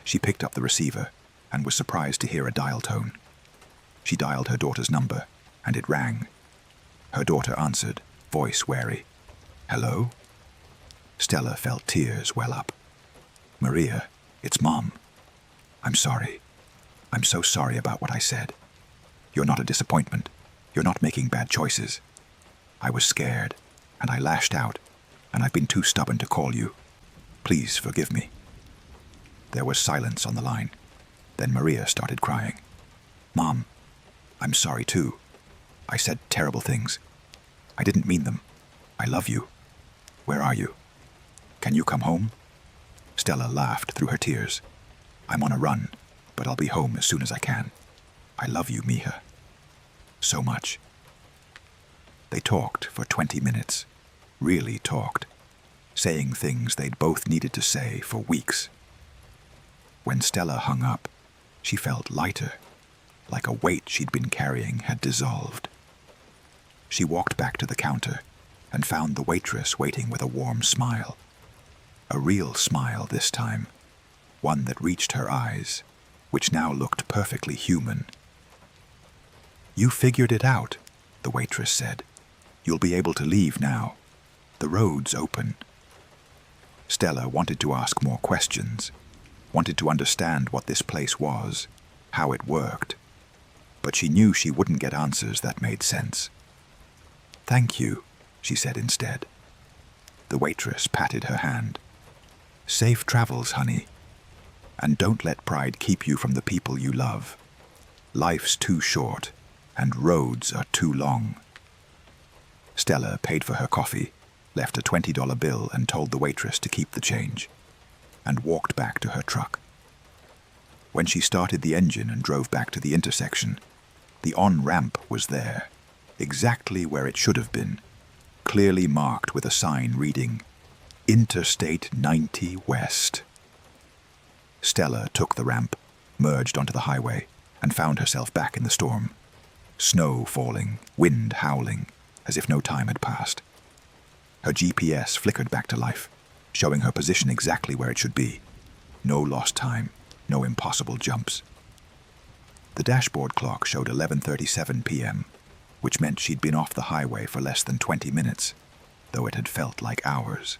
She picked up the receiver and was surprised to hear a dial tone. She dialed her daughter's number, and it rang. Her daughter answered, voice wary. "Hello?" Stella felt tears well up. "Maria, it's Mom. I'm sorry. I'm so sorry about what I said. You're not a disappointment. You're not making bad choices. I was scared, and I lashed out, and I've been too stubborn to call you. Please forgive me." There was silence on the line. Then Maria started crying. "Mom, I'm sorry too. I said terrible things. I didn't mean them. I love you. Where are you? Can you come home?" Stella laughed through her tears. "I'm on a run, but I'll be home as soon as I can. I love you, Mija. So much." They talked for 20 minutes. Really talked. Saying things they'd both needed to say for weeks. When Stella hung up, she felt lighter, like a weight she'd been carrying had dissolved. She walked back to the counter and found the waitress waiting with a warm smile. A real smile this time, one that reached her eyes, which now looked perfectly human. "You figured it out," the waitress said. "You'll be able to leave now. The road's open." Stella wanted to ask more questions, wanted to understand what this place was, how it worked, but she knew she wouldn't get answers that made sense. "Thank you," she said instead. The waitress patted her hand. "Safe travels, honey. And don't let pride keep you from the people you love. Life's too short, and roads are too long." Stella paid for her coffee, left a $20 bill and told the waitress to keep the change, and walked back to her truck. When she started the engine and drove back to the intersection, the on-ramp was there, exactly where it should have been, clearly marked with a sign reading, "Interstate 90 West." Stella took the ramp, merged onto the highway, and found herself back in the storm. Snow falling, wind howling, as if no time had passed. Her GPS flickered back to life, showing her position exactly where it should be. No lost time, no impossible jumps. The dashboard clock showed 11:37 p.m., which meant she'd been off the highway for less than 20 minutes, though it had felt like hours.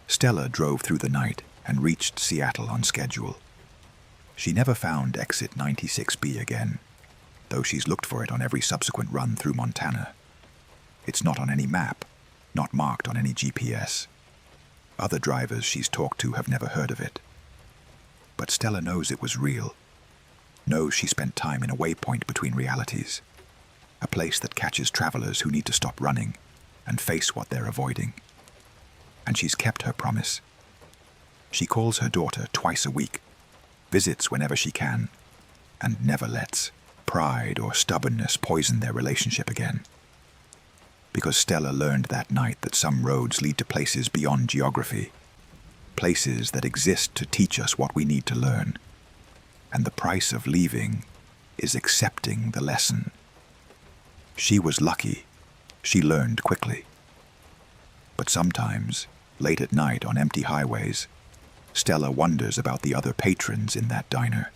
Stella drove through the night and reached Seattle on schedule. She never found exit 96B again, though she's looked for it on every subsequent run through Montana. It's not on any map, not marked on any GPS. Other drivers she's talked to have never heard of it. But Stella knows it was real, knows she spent time in a waypoint between realities, a place that catches travelers who need to stop running and face what they're avoiding. And she's kept her promise. She calls her daughter twice a week, visits whenever she can, and never lets pride or stubbornness poison their relationship again. Because Stella learned that night that some roads lead to places beyond geography, places that exist to teach us what we need to learn, and the price of leaving is accepting the lesson. She was lucky. She learned quickly. But sometimes, late at night on empty highways, Stella wonders about the other patrons in that diner,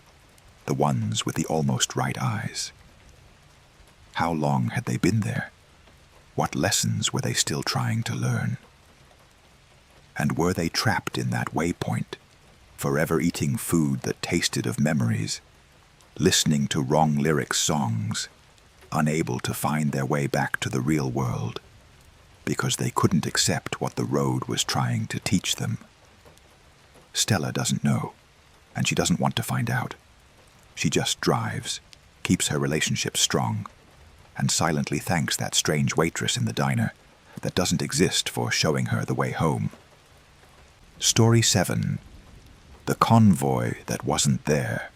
the ones with the almost right eyes. How long had they been there? What lessons were they still trying to learn? And were they trapped in that waypoint, forever eating food that tasted of memories, listening to wrong lyrics songs, unable to find their way back to the real world, because they couldn't accept what the road was trying to teach them? Stella doesn't know, and she doesn't want to find out. She just drives, keeps her relationship strong, and silently thanks that strange waitress in the diner that doesn't exist for showing her the way home. Story 7. The Convoy That Wasn't There.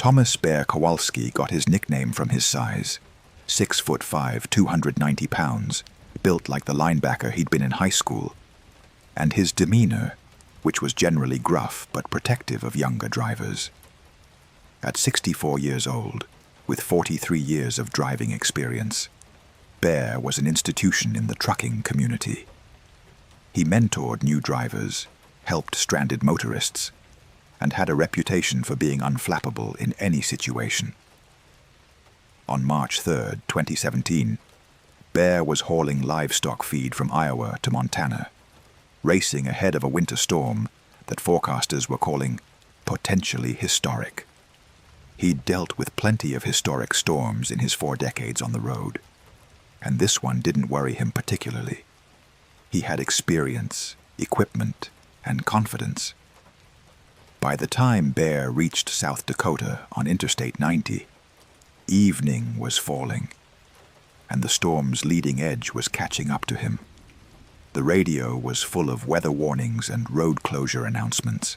Thomas Bear Kowalski got his nickname from his size. 6'5", 290 pounds, built like the linebacker he'd been in high school, and his demeanor, which was generally gruff but protective of younger drivers. At 64 years old, with 43 years of driving experience, Bear was an institution in the trucking community. He mentored new drivers, helped stranded motorists, and had a reputation for being unflappable in any situation. On March 3, 2017, Bear was hauling livestock feed from Iowa to Montana, racing ahead of a winter storm that forecasters were calling potentially historic. He'd dealt with plenty of historic storms in his 4 decades on the road, and this one didn't worry him particularly. He had experience, equipment, and confidence. By the time Bear reached South Dakota on Interstate 90, evening was falling, and the storm's leading edge was catching up to him. The radio was full of weather warnings and road closure announcements.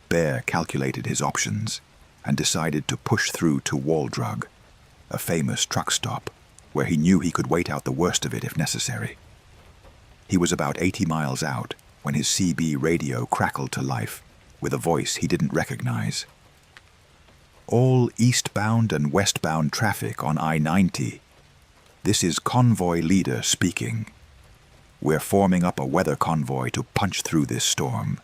Bear calculated his options and decided to push through to Waldrug, a famous truck stop where he knew he could wait out the worst of it if necessary. He was about 80 miles out when his CB radio crackled to life with a voice he didn't recognize. All eastbound and westbound traffic on I-90. This is convoy leader speaking. We're forming up a weather convoy to punch through this storm.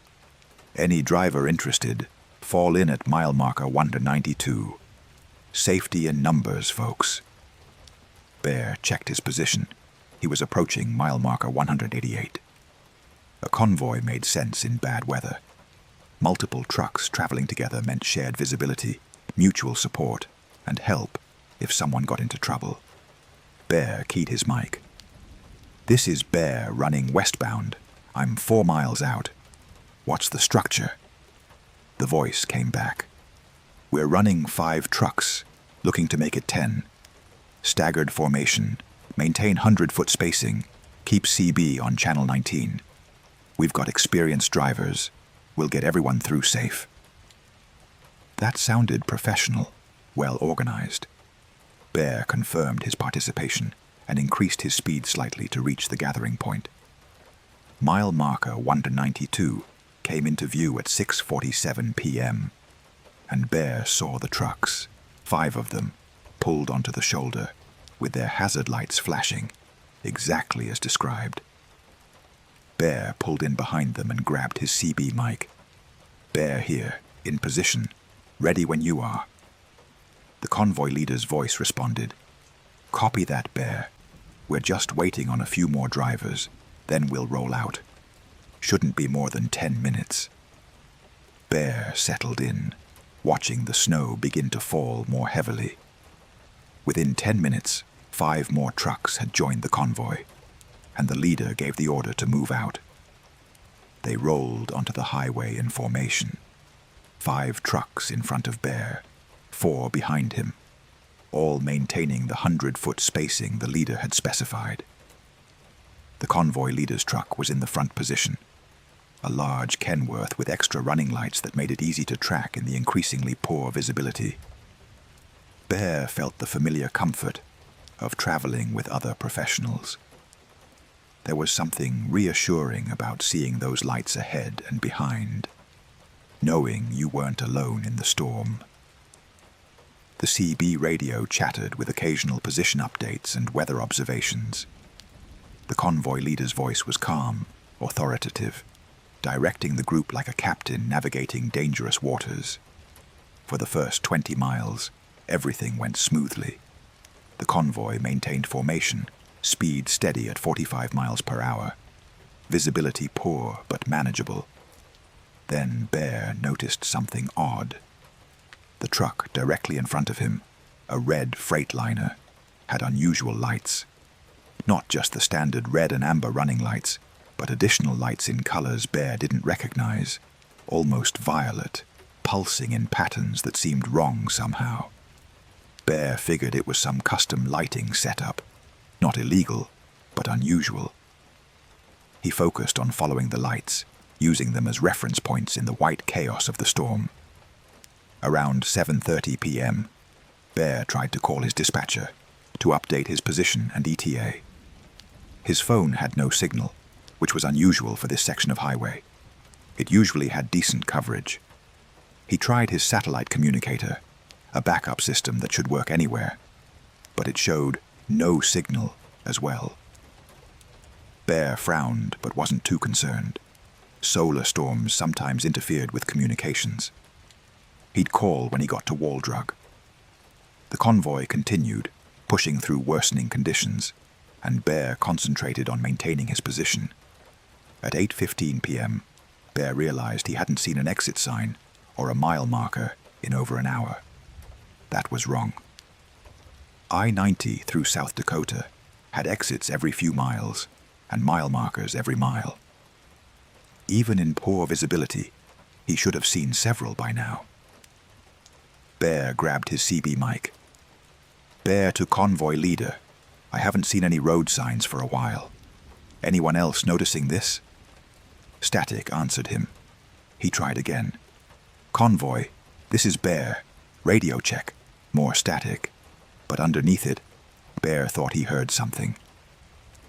Any driver interested, fall in at mile marker 192. Safety in numbers, folks. Bear checked his position. He was approaching mile marker 188. A convoy made sense in bad weather. Multiple trucks traveling together meant shared visibility, mutual support, and help if someone got into trouble. Bear keyed his mic. This is Bear running westbound. I'm 4 miles out. What's the structure? The voice came back. We're running 5 trucks, looking to make it 10. Staggered formation, maintain 100-foot spacing, keep CB on channel 19. We've got experienced drivers. We'll get everyone through safe. That sounded professional, well organized. Bear confirmed his participation and increased his speed slightly to reach the gathering point. Mile marker 192 came into view at 6:47 p.m., and Bear saw the trucks, 5 of them, pulled onto the shoulder, with their hazard lights flashing, exactly as described. Bear pulled in behind them and grabbed his CB mic. Bear here, in position, ready when you are. The convoy leader's voice responded. Copy that, Bear. We're just waiting on a few more drivers, then we'll roll out. Shouldn't be more than 10 minutes. Bear settled in, watching the snow begin to fall more heavily. Within 10 minutes, 5 more trucks had joined the convoy, and the leader gave the order to move out. They rolled onto the highway in formation. 5 trucks in front of Bear, 4 behind him, all maintaining the 100-foot spacing the leader had specified. The convoy leader's truck was in the front position, a large Kenworth with extra running lights that made it easy to track in the increasingly poor visibility. Bear felt the familiar comfort of traveling with other professionals. There was something reassuring about seeing those lights ahead and behind, knowing you weren't alone in the storm. The CB radio chattered with occasional position updates and weather observations. The convoy leader's voice was calm, authoritative, directing the group like a captain navigating dangerous waters. For the first 20 miles, everything went smoothly. The convoy maintained formation, speed steady at 45 miles per hour. Visibility poor but manageable. Then Bear noticed something odd. The truck directly in front of him, a red Freightliner, had unusual lights. Not just the standard red and amber running lights, but additional lights in colors Bear didn't recognize, almost violet, pulsing in patterns that seemed wrong somehow. Bear figured it was some custom lighting setup, not illegal, but unusual. He focused on following the lights, using them as reference points in the white chaos of the storm. Around 7:30 p.m., Bear tried to call his dispatcher to update his position and ETA. His phone had no signal, which was unusual for this section of highway. It usually had decent coverage. He tried his satellite communicator, a backup system that should work anywhere, but it showed no signal as well. Bear frowned but wasn't too concerned. Solar storms sometimes interfered with communications. He'd call when he got to Waldrug. The convoy continued, pushing through worsening conditions, and Bear concentrated on maintaining his position. At 8:15 p.m., Bear realized he hadn't seen an exit sign or a mile marker in over an hour. That was wrong. I-90 through South Dakota had exits every few miles and mile markers every mile. Even in poor visibility, he should have seen several by now. Bear grabbed his CB mic. "Bear to convoy leader. I haven't seen any road signs for a while. Anyone else noticing this?" Static answered him. He tried again. "Convoy, this is Bear. Radio check." More static. But underneath it, Bear thought he heard something.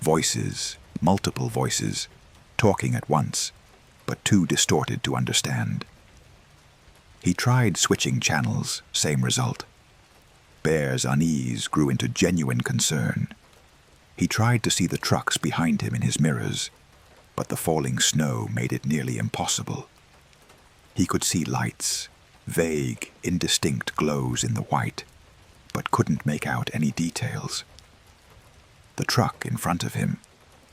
Voices, multiple voices, talking at once, but too distorted to understand. He tried switching channels, same result. Bear's unease grew into genuine concern. He tried to see the trucks behind him in his mirrors, but the falling snow made it nearly impossible. He could see lights, vague, indistinct glows in the white, but couldn't make out any details. The truck in front of him,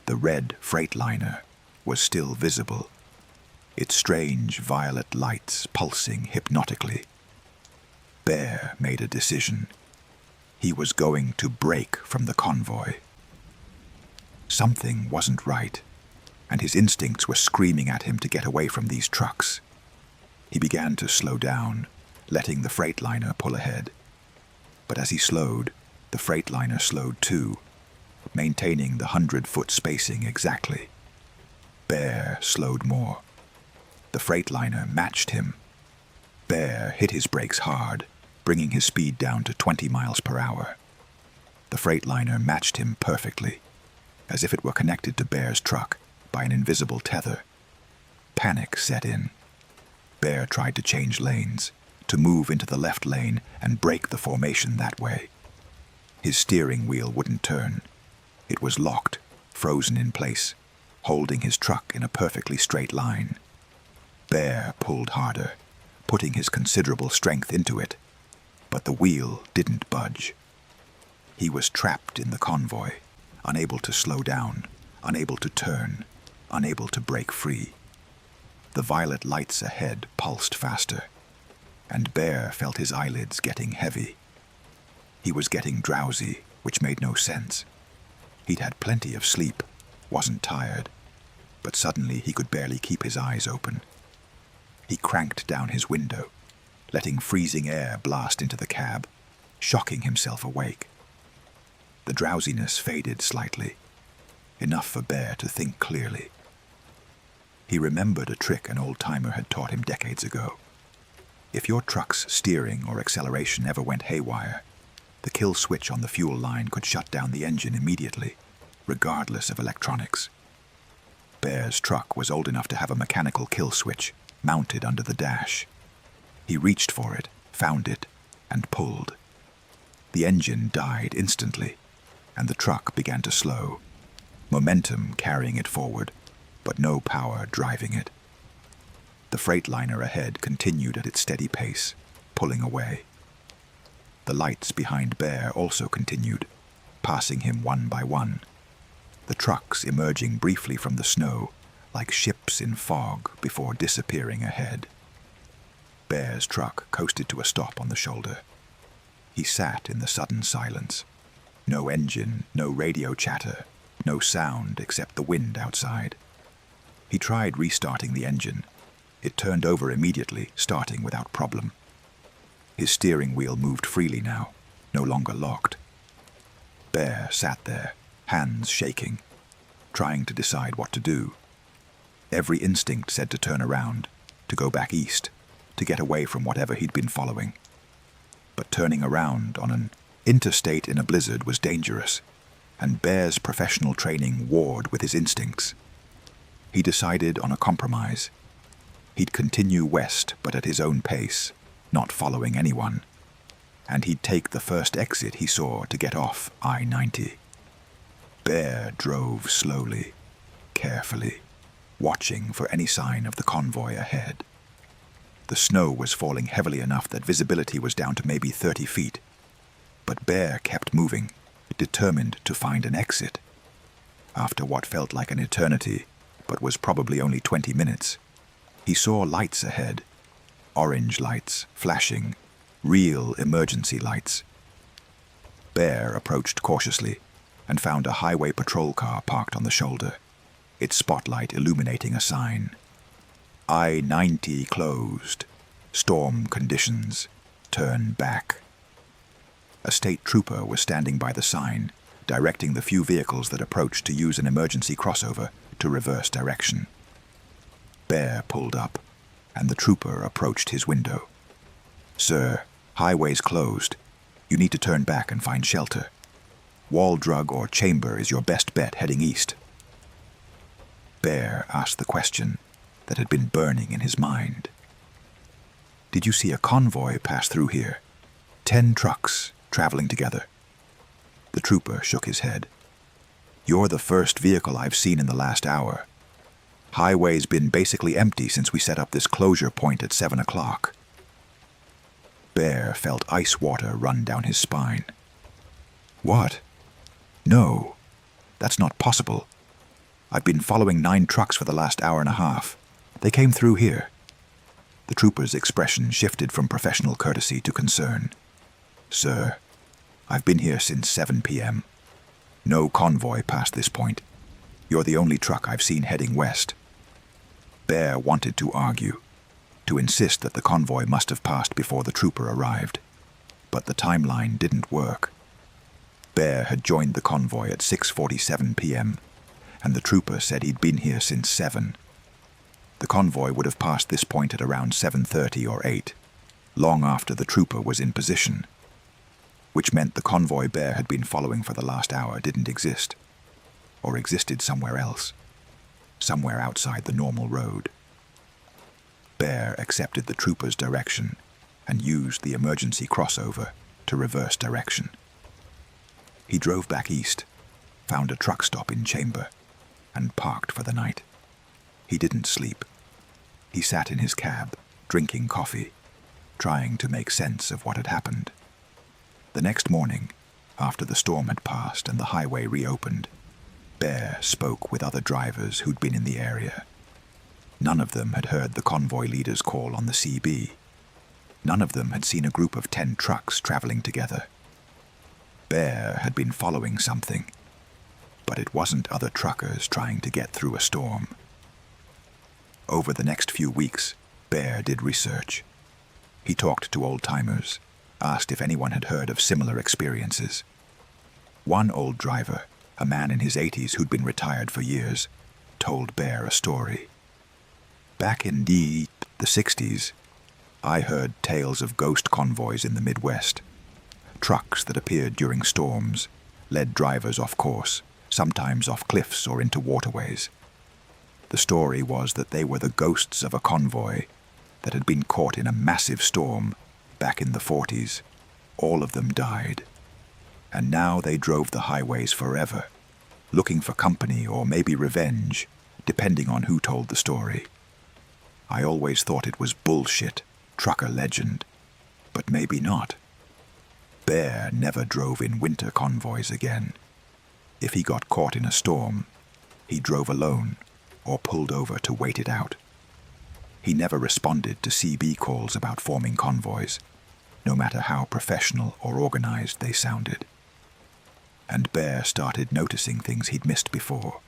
the red Freightliner, was still visible, its strange violet lights pulsing hypnotically. Bear made a decision. He was going to break from the convoy. Something wasn't right, and his instincts were screaming at him to get away from these trucks. He began to slow down, letting the Freightliner pull ahead. But as he slowed, the Freightliner slowed too, maintaining the 100-foot spacing exactly. Bear slowed more. The Freightliner matched him. Bear hit his brakes hard, bringing his speed down to 20 miles per hour. The Freightliner matched him perfectly, as if it were connected to Bear's truck by an invisible tether. Panic set in. Bear tried to change lanes, to move into the left lane and break the formation that way. His steering wheel wouldn't turn. It was locked, frozen in place, holding his truck in a perfectly straight line. Bear pulled harder, putting his considerable strength into it, but the wheel didn't budge. He was trapped in the convoy, unable to slow down, unable to turn, unable to break free. The violet lights ahead pulsed faster, and Bear felt his eyelids getting heavy. He was getting drowsy, which made no sense. He'd had plenty of sleep, wasn't tired, but suddenly he could barely keep his eyes open. He cranked down his window, letting freezing air blast into the cab, shocking himself awake. The drowsiness faded slightly, enough for Bear to think clearly. He remembered a trick an old-timer had taught him decades ago. If your truck's steering or acceleration ever went haywire, the kill switch on the fuel line could shut down the engine immediately, regardless of electronics. Bear's truck was old enough to have a mechanical kill switch mounted under the dash. He reached for it, found it, and pulled. The engine died instantly, and the truck began to slow, momentum carrying it forward, but no power driving it. The Freightliner ahead continued at its steady pace, pulling away. The lights behind Bear also continued, passing him one by one, the trucks emerging briefly from the snow like ships in fog before disappearing ahead. Bear's truck coasted to a stop on the shoulder. He sat in the sudden silence. No engine, no radio chatter, no sound except the wind outside. He tried restarting the engine. It turned over immediately, starting without problem. His steering wheel moved freely now, no longer locked. Bear sat there, hands shaking, trying to decide what to do. Every instinct said to turn around, to go back east, to get away from whatever he'd been following. But turning around on an interstate in a blizzard was dangerous, and Bear's professional training warred with his instincts. He decided on a compromise. He'd continue west, but at his own pace, not following anyone, and he'd take the first exit he saw to get off I-90. Bear drove slowly, carefully, watching for any sign of the convoy ahead. The snow was falling heavily enough that visibility was down to maybe 30 feet, but Bear kept moving, determined to find an exit. After what felt like an eternity, but was probably only 20 minutes, he saw lights ahead, orange lights flashing, real emergency lights. Bear approached cautiously and found a highway patrol car parked on the shoulder, its spotlight illuminating a sign. I-90 closed. Storm conditions. Turn back. A state trooper was standing by the sign, directing the few vehicles that approached to use an emergency crossover to reverse direction. Bear pulled up, and the trooper approached his window. "Sir, highway's closed. You need to turn back and find shelter. Wall drug or chamber is your best bet heading east." Bear asked the question that had been burning in his mind. "Did you see a convoy pass through here? 10 trucks traveling together?" The trooper shook his head. "You're the first vehicle I've seen in the last hour. Highway's been basically empty since we set up this closure point at 7 o'clock. Bear felt ice water run down his spine. "What? No, that's not possible. I've been following 9 trucks for the last hour and a half. They came through here." The trooper's expression shifted from professional courtesy to concern. "Sir, I've been here since 7 p.m. No convoy past this point. You're the only truck I've seen heading west." Bear wanted to argue, to insist that the convoy must have passed before the trooper arrived. But the timeline didn't work. Bear had joined the convoy at 6:47 p.m., and the trooper said he'd been here since 7. The convoy would have passed this point at around 7:30 or 8, long after the trooper was in position, which meant the convoy Bear had been following for the last hour didn't exist, or existed somewhere else, somewhere outside the normal road. Bear accepted the trooper's direction and used the emergency crossover to reverse direction. He drove back east, found a truck stop in Chamber, and parked for the night. He didn't sleep. He sat in his cab, drinking coffee, trying to make sense of what had happened. The next morning, after the storm had passed and the highway reopened, Bear spoke with other drivers who'd been in the area. None of them had heard the convoy leader's call on the CB. None of them had seen a group of 10 trucks traveling together. Bear had been following something, but it wasn't other truckers trying to get through a storm. Over the next few weeks, Bear did research. He talked to old-timers, asked if anyone had heard of similar experiences. One old driver, a man in his 80s who'd been retired for years, told Bear a story. "Back in the 60s, I heard tales of ghost convoys in the Midwest. Trucks that appeared during storms, led drivers off course, sometimes off cliffs or into waterways. The story was that they were the ghosts of a convoy that had been caught in a massive storm back in the 40s. All of them died. And now they drove the highways forever, looking for company or maybe revenge, depending on who told the story. I always thought it was bullshit, trucker legend, but maybe not. Bear never drove in winter convoys again. If he got caught in a storm, he drove alone or pulled over to wait it out. He never responded to CB calls about forming convoys, no matter how professional or organized they sounded. And Bear started noticing things he'd missed before.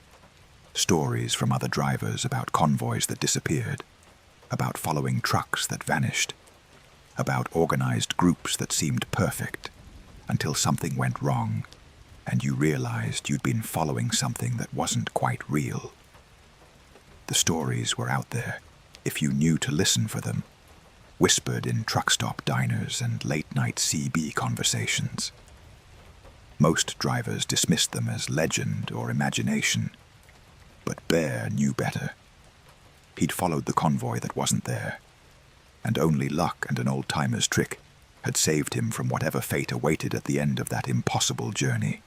Stories from other drivers about convoys that disappeared, about following trucks that vanished, about organized groups that seemed perfect, until something went wrong, and you realized you'd been following something that wasn't quite real. The stories were out there, if you knew to listen for them, whispered in truck stop diners and late-night CB conversations. Most drivers dismissed them as legend or imagination, but Bear knew better. He'd followed the convoy that wasn't there, and only luck and an old-timer's trick had saved him from whatever fate awaited at the end of that impossible journey.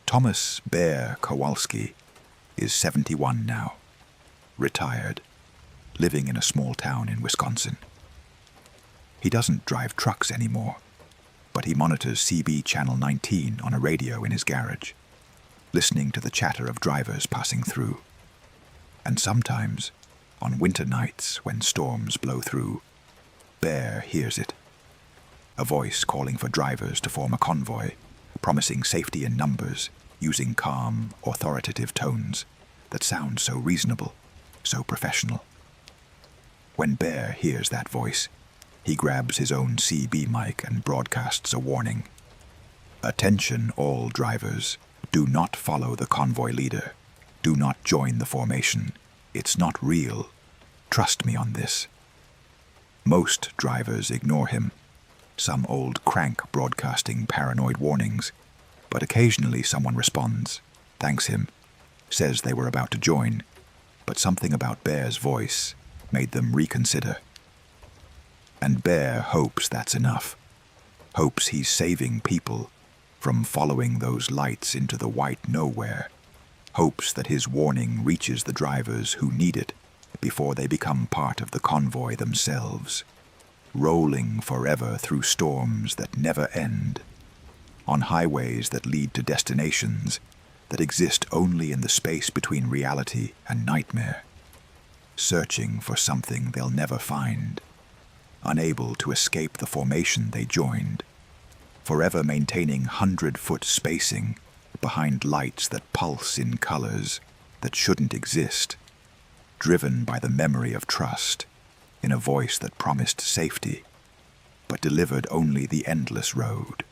Thomas Bear Kowalski is 71 now, retired, living in a small town in Wisconsin. He doesn't drive trucks anymore, but he monitors CB Channel 19 on a radio in his garage, listening to the chatter of drivers passing through. And sometimes, on winter nights when storms blow through, Bear hears it. A voice calling for drivers to form a convoy, promising safety in numbers, using calm, authoritative tones that sound so reasonable, so professional. When Bear hears that voice, he grabs his own CB mic and broadcasts a warning. Attention all drivers, do not follow the convoy leader. Do not join the formation. It's not real. Trust me on this. Most drivers ignore him, some old crank broadcasting paranoid warnings, but occasionally someone responds, thanks him, says they were about to join, but something about Bear's voice made them reconsider. And Bear hopes that's enough, hopes he's saving people from following those lights into the white nowhere, hopes that his warning reaches the drivers who need it before they become part of the convoy themselves, rolling forever through storms that never end, on highways that lead to destinations that exist only in the space between reality and nightmare, searching for something they'll never find, unable to escape the formation they joined, forever maintaining 100-foot spacing behind lights that pulse in colors that shouldn't exist, driven by the memory of trust in a voice that promised safety, but delivered only the endless road.